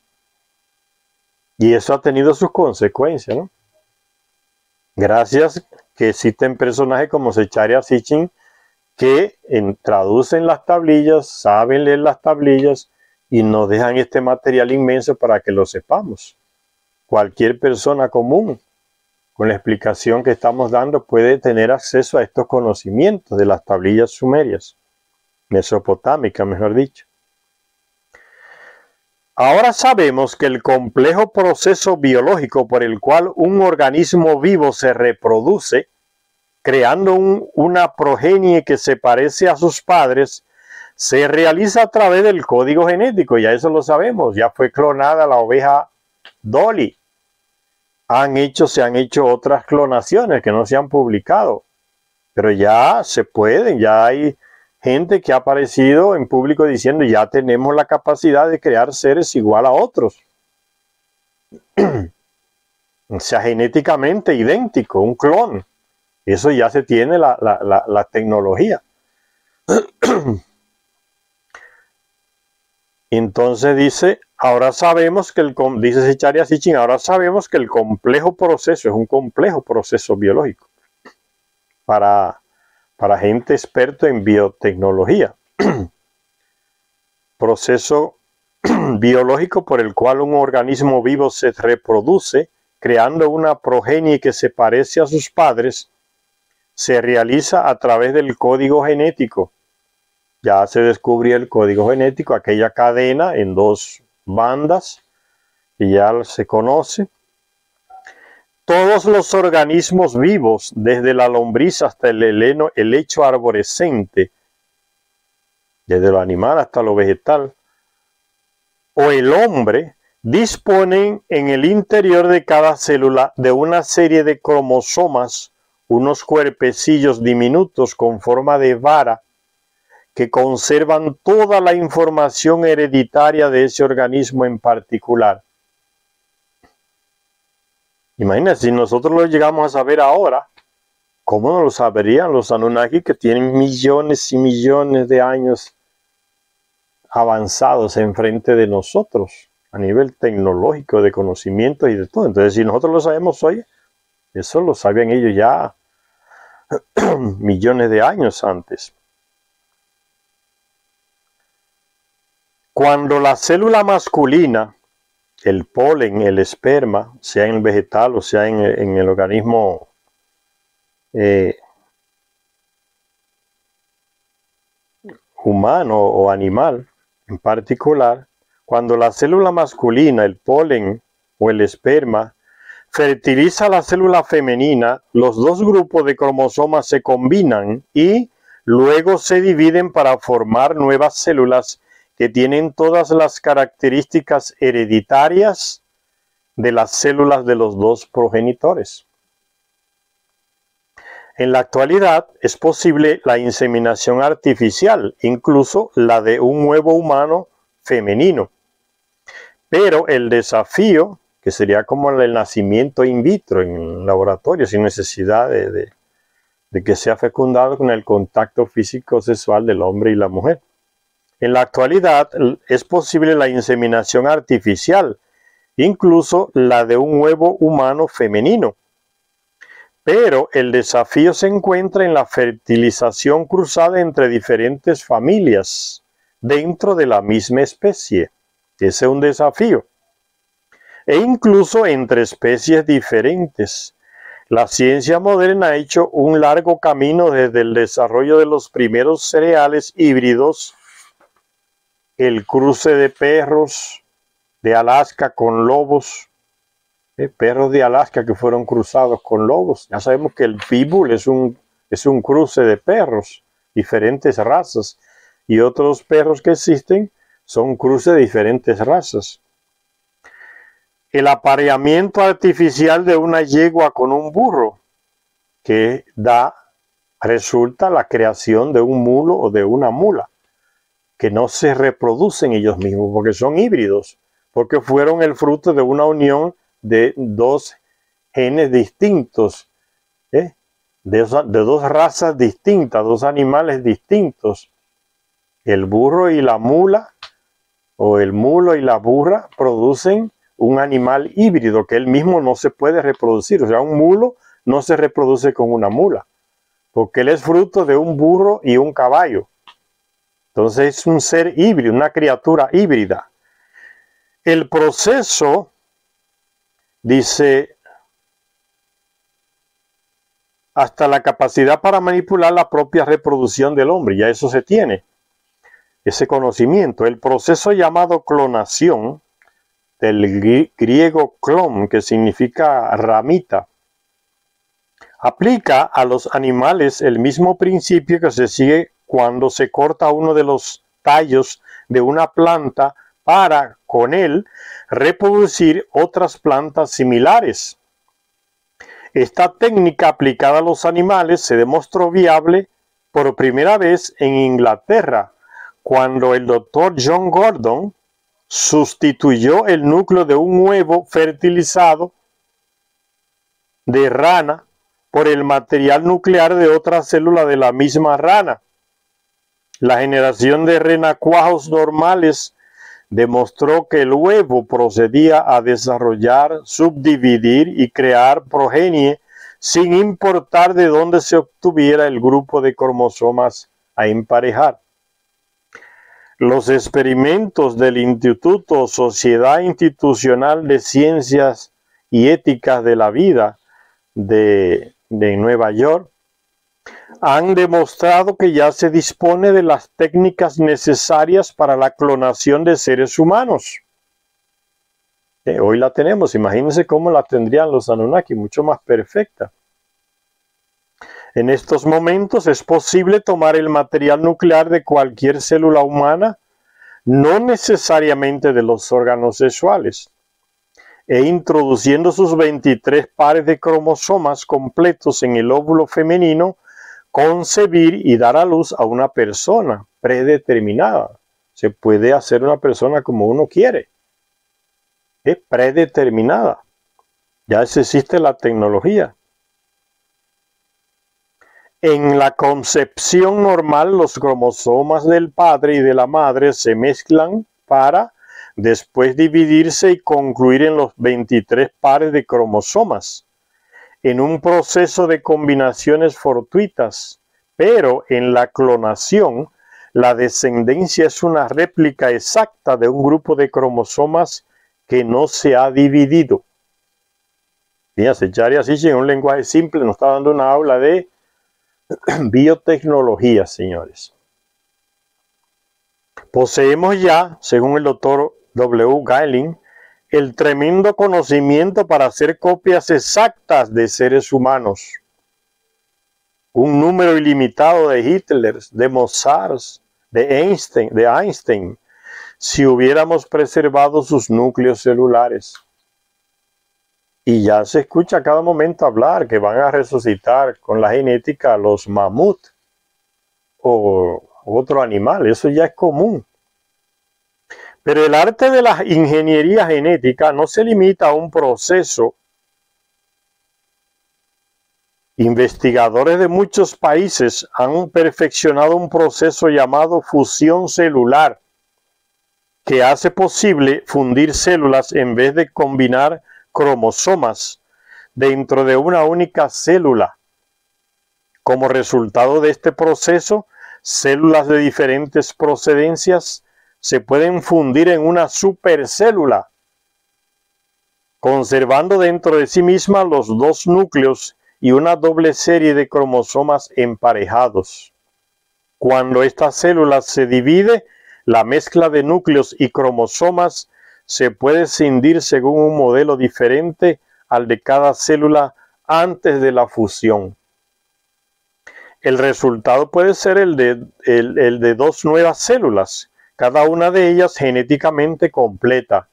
Y eso ha tenido sus consecuencias, ¿no? Gracias que existen personajes como Zecharia Sitchin que traducen las tablillas, saben leer las tablillas y nos dejan este material inmenso para que lo sepamos. Cualquier persona común, con la explicación que estamos dando, puede tener acceso a estos conocimientos de las tablillas sumerias, mesopotámicas, mejor dicho. Ahora sabemos que el complejo proceso biológico por el cual un organismo vivo se reproduce, creando una progenie que se parece a sus padres, se realiza a través del código genético. Ya eso lo sabemos, ya fue clonada la oveja Dolly. Se han hecho otras clonaciones que no se han publicado, pero ya se pueden, ya hay gente que ha aparecido en público diciendo ya tenemos la capacidad de crear seres igual a otros. O sea, genéticamente idéntico, un clon. Eso ya se tiene la tecnología. Entonces dice, ahora sabemos que dice Zecharia Sitchin, ahora sabemos que el complejo proceso es un complejo proceso biológico para gente experta en biotecnología. Proceso biológico por el cual un organismo vivo se reproduce, creando una progenie que se parece a sus padres, se realiza a través del código genético. Ya se descubrió el código genético, aquella cadena en 2 bandas, y ya se conoce. Todos los organismos vivos, desde la lombriz hasta el helecho arborescente, desde lo animal hasta lo vegetal, o el hombre, disponen en el interior de cada célula de una serie de cromosomas, unos cuerpecillos diminutos con forma de vara, que conservan toda la información hereditaria de ese organismo en particular. Imagínense, si nosotros lo llegamos a saber ahora, ¿Cómo no lo sabrían los Anunnaki que tienen millones y millones de años avanzados enfrente de nosotros a nivel tecnológico, de conocimiento y de todo? Entonces, si nosotros lo sabemos hoy, eso lo sabían ellos ya millones de años antes. Cuando la célula masculina, el polen, el esperma, sea en el vegetal o sea en el organismo humano o animal en particular, cuando la célula masculina, el polen o el esperma, fertiliza la célula femenina, los dos grupos de cromosomas se combinan y luego se dividen para formar nuevas células que tienen todas las características hereditarias de las células de los dos progenitores. En la actualidad es posible la inseminación artificial, incluso la de un huevo humano femenino. Pero el desafío, que sería como el nacimiento in vitro en un laboratorio, sin necesidad de que sea fecundado con el contacto físico sexual del hombre y la mujer. En la actualidad es posible la inseminación artificial, incluso la de un huevo humano femenino. Pero el desafío se encuentra en la fertilización cruzada entre diferentes familias dentro de la misma especie. Ese es un desafío. E incluso entre especies diferentes. La ciencia moderna ha hecho un largo camino desde el desarrollo de los primeros cereales híbridos, el cruce de perros de Alaska con lobos, perros de Alaska que fueron cruzados con lobos. Ya sabemos que el pitbull es un cruce de perros, diferentes razas, y otros perros que existen son cruces de diferentes razas. El apareamiento artificial de una yegua con un burro, que resulta la creación de un mulo o de una mula, que no se reproducen ellos mismos porque son híbridos, porque fueron el fruto de una unión de dos genes distintos, de dos razas distintas, dos animales distintos. El burro y la mula, o el mulo y la burra, producen un animal híbrido que él mismo no se puede reproducir. O sea, un mulo no se reproduce con una mula, porque él es fruto de un burro y un caballo. Entonces es un ser híbrido, una criatura híbrida. El proceso, dice, hasta la capacidad para manipular la propia reproducción del hombre, ya eso se tiene, ese conocimiento. El proceso llamado clonación, del griego clon, que significa ramita, aplica a los animales el mismo principio que se sigue cuando se corta uno de los tallos de una planta para, con él, reproducir otras plantas similares. Esta técnica aplicada a los animales se demostró viable por primera vez en Inglaterra, cuando el doctor John Gordon sustituyó el núcleo de un huevo fertilizado de rana por el material nuclear de otra célula de la misma rana. La generación de renacuajos normales demostró que el huevo procedía a desarrollar, subdividir y crear progenie sin importar de dónde se obtuviera el grupo de cromosomas a emparejar. Los experimentos del Instituto Sociedad Institucional de Ciencias y Éticas de la Vida de Nueva York han demostrado que ya se dispone de las técnicas necesarias para la clonación de seres humanos. Hoy la tenemos, imagínense cómo la tendrían los Anunnaki, mucho más perfecta. En estos momentos es posible tomar el material nuclear de cualquier célula humana, no necesariamente de los órganos sexuales, e introduciendo sus 23 pares de cromosomas completos en el óvulo femenino, concebir y dar a luz a una persona predeterminada. Se puede hacer una persona como uno quiere. Es predeterminada. Ya existe la tecnología. En la concepción normal, los cromosomas del padre y de la madre se mezclan para después dividirse y concluir en los 23 pares de cromosomas, en un proceso de combinaciones fortuitas. Pero en la clonación, la descendencia es una réplica exacta de un grupo de cromosomas que no se ha dividido. Fíjense, Charya Sitchin en un lenguaje simple nos está dando una aula de biotecnología, señores. Poseemos ya, según el doctor W. Geiling, el tremendo conocimiento para hacer copias exactas de seres humanos. Un número ilimitado de Hitlers, de Mozart, de Einstein, si hubiéramos preservado sus núcleos celulares. Y ya se escucha a cada momento hablar que van a resucitar con la genética los mamut o otro animal. Eso ya es común. Pero el arte de la ingeniería genética no se limita a un proceso. Investigadores de muchos países han perfeccionado un proceso llamado fusión celular, que hace posible fundir células en vez de combinar cromosomas dentro de una única célula. Como resultado de este proceso, células de diferentes procedencias se pueden fundir en una supercélula, conservando dentro de sí misma los dos núcleos y una doble serie de cromosomas emparejados. Cuando esta célula se divide, la mezcla de núcleos y cromosomas se puede cindir según un modelo diferente al de cada célula antes de la fusión. El resultado puede ser el de dos nuevas células, cada una de ellas genéticamente completa,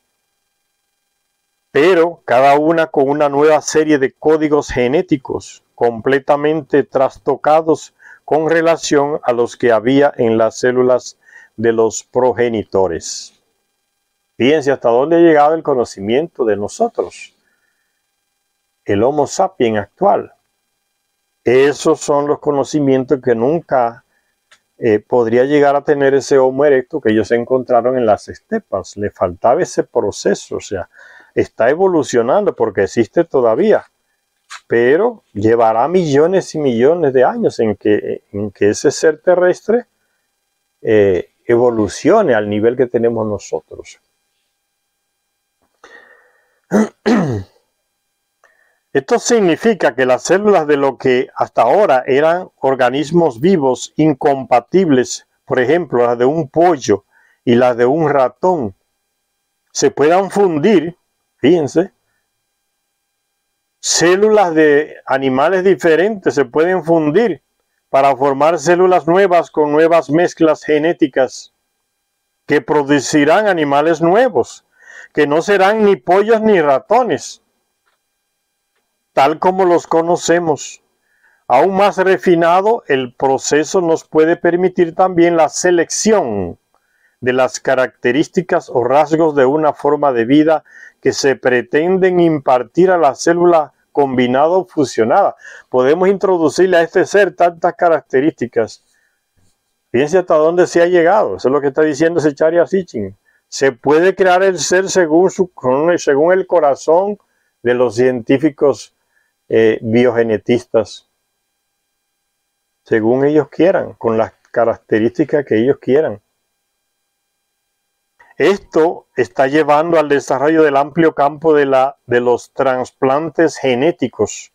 pero cada una con una nueva serie de códigos genéticos completamente trastocados con relación a los que había en las células de los progenitores. Fíjense hasta dónde ha llegado el conocimiento de nosotros, el Homo sapiens actual. Esos son los conocimientos que nunca podría llegar a tener ese Homo erectus que ellos encontraron en las estepas. Le faltaba ese proceso, o sea, está evolucionando porque existe todavía, pero llevará millones y millones de años en que ese ser terrestre evolucione al nivel que tenemos nosotros. Esto significa que las células de lo que hasta ahora eran organismos vivos incompatibles, por ejemplo las de un pollo y las de un ratón, se puedan fundir, fíjense, células de animales diferentes se pueden fundir para formar células nuevas con nuevas mezclas genéticas que producirán animales nuevos, que no serán ni pollos ni ratones, tal como los conocemos. Aún más refinado, el proceso nos puede permitir también la selección de las características o rasgos de una forma de vida que se pretenden impartir a la célula combinada o fusionada. Podemos introducirle a este ser tantas características. Fíjense hasta dónde se ha llegado. Eso es lo que está diciendo ese Charya Sitchin. Se puede crear el ser según el corazón de los científicos biogenetistas, según ellos quieran, con las características que ellos quieran. Esto está llevando al desarrollo del amplio campo de los trasplantes genéticos.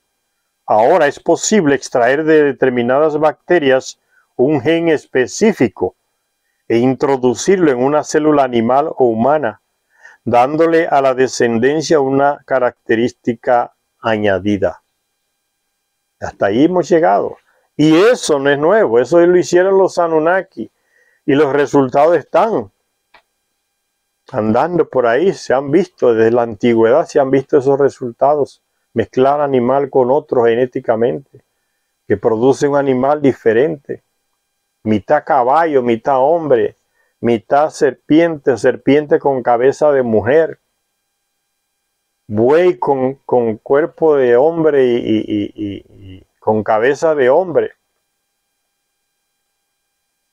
Ahora es posible extraer de determinadas bacterias un gen específico e introducirlo en una célula animal o humana, dándole a la descendencia una característica añadida. Hasta ahí hemos llegado. Y eso no es nuevo, eso lo hicieron los Anunnaki. Y los resultados están andando por ahí, se han visto desde la antigüedad, se han visto esos resultados. Mezclar animal con otro genéticamente, que produce un animal diferente. Mitad caballo, mitad hombre, mitad serpiente, serpiente con cabeza de mujer. Buey con cuerpo de hombre y con cabeza de hombre.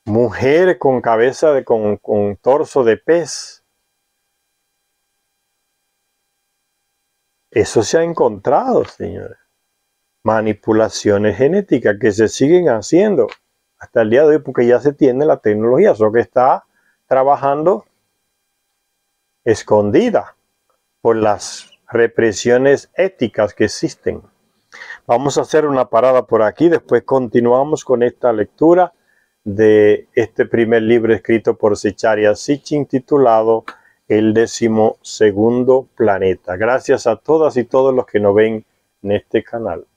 mujer con cabeza con torso de pez. Eso se ha encontrado, señores. Manipulaciones genéticas que se siguen haciendo hasta el día de hoy porque ya se tiene la tecnología, solo que está trabajando escondida por las represiones éticas que existen. Vamos a hacer una parada por aquí, después continuamos con esta lectura de este primer libro escrito por Zecharia Sitchin titulado El 12º planeta. Gracias a todas y todos los que nos ven en este canal.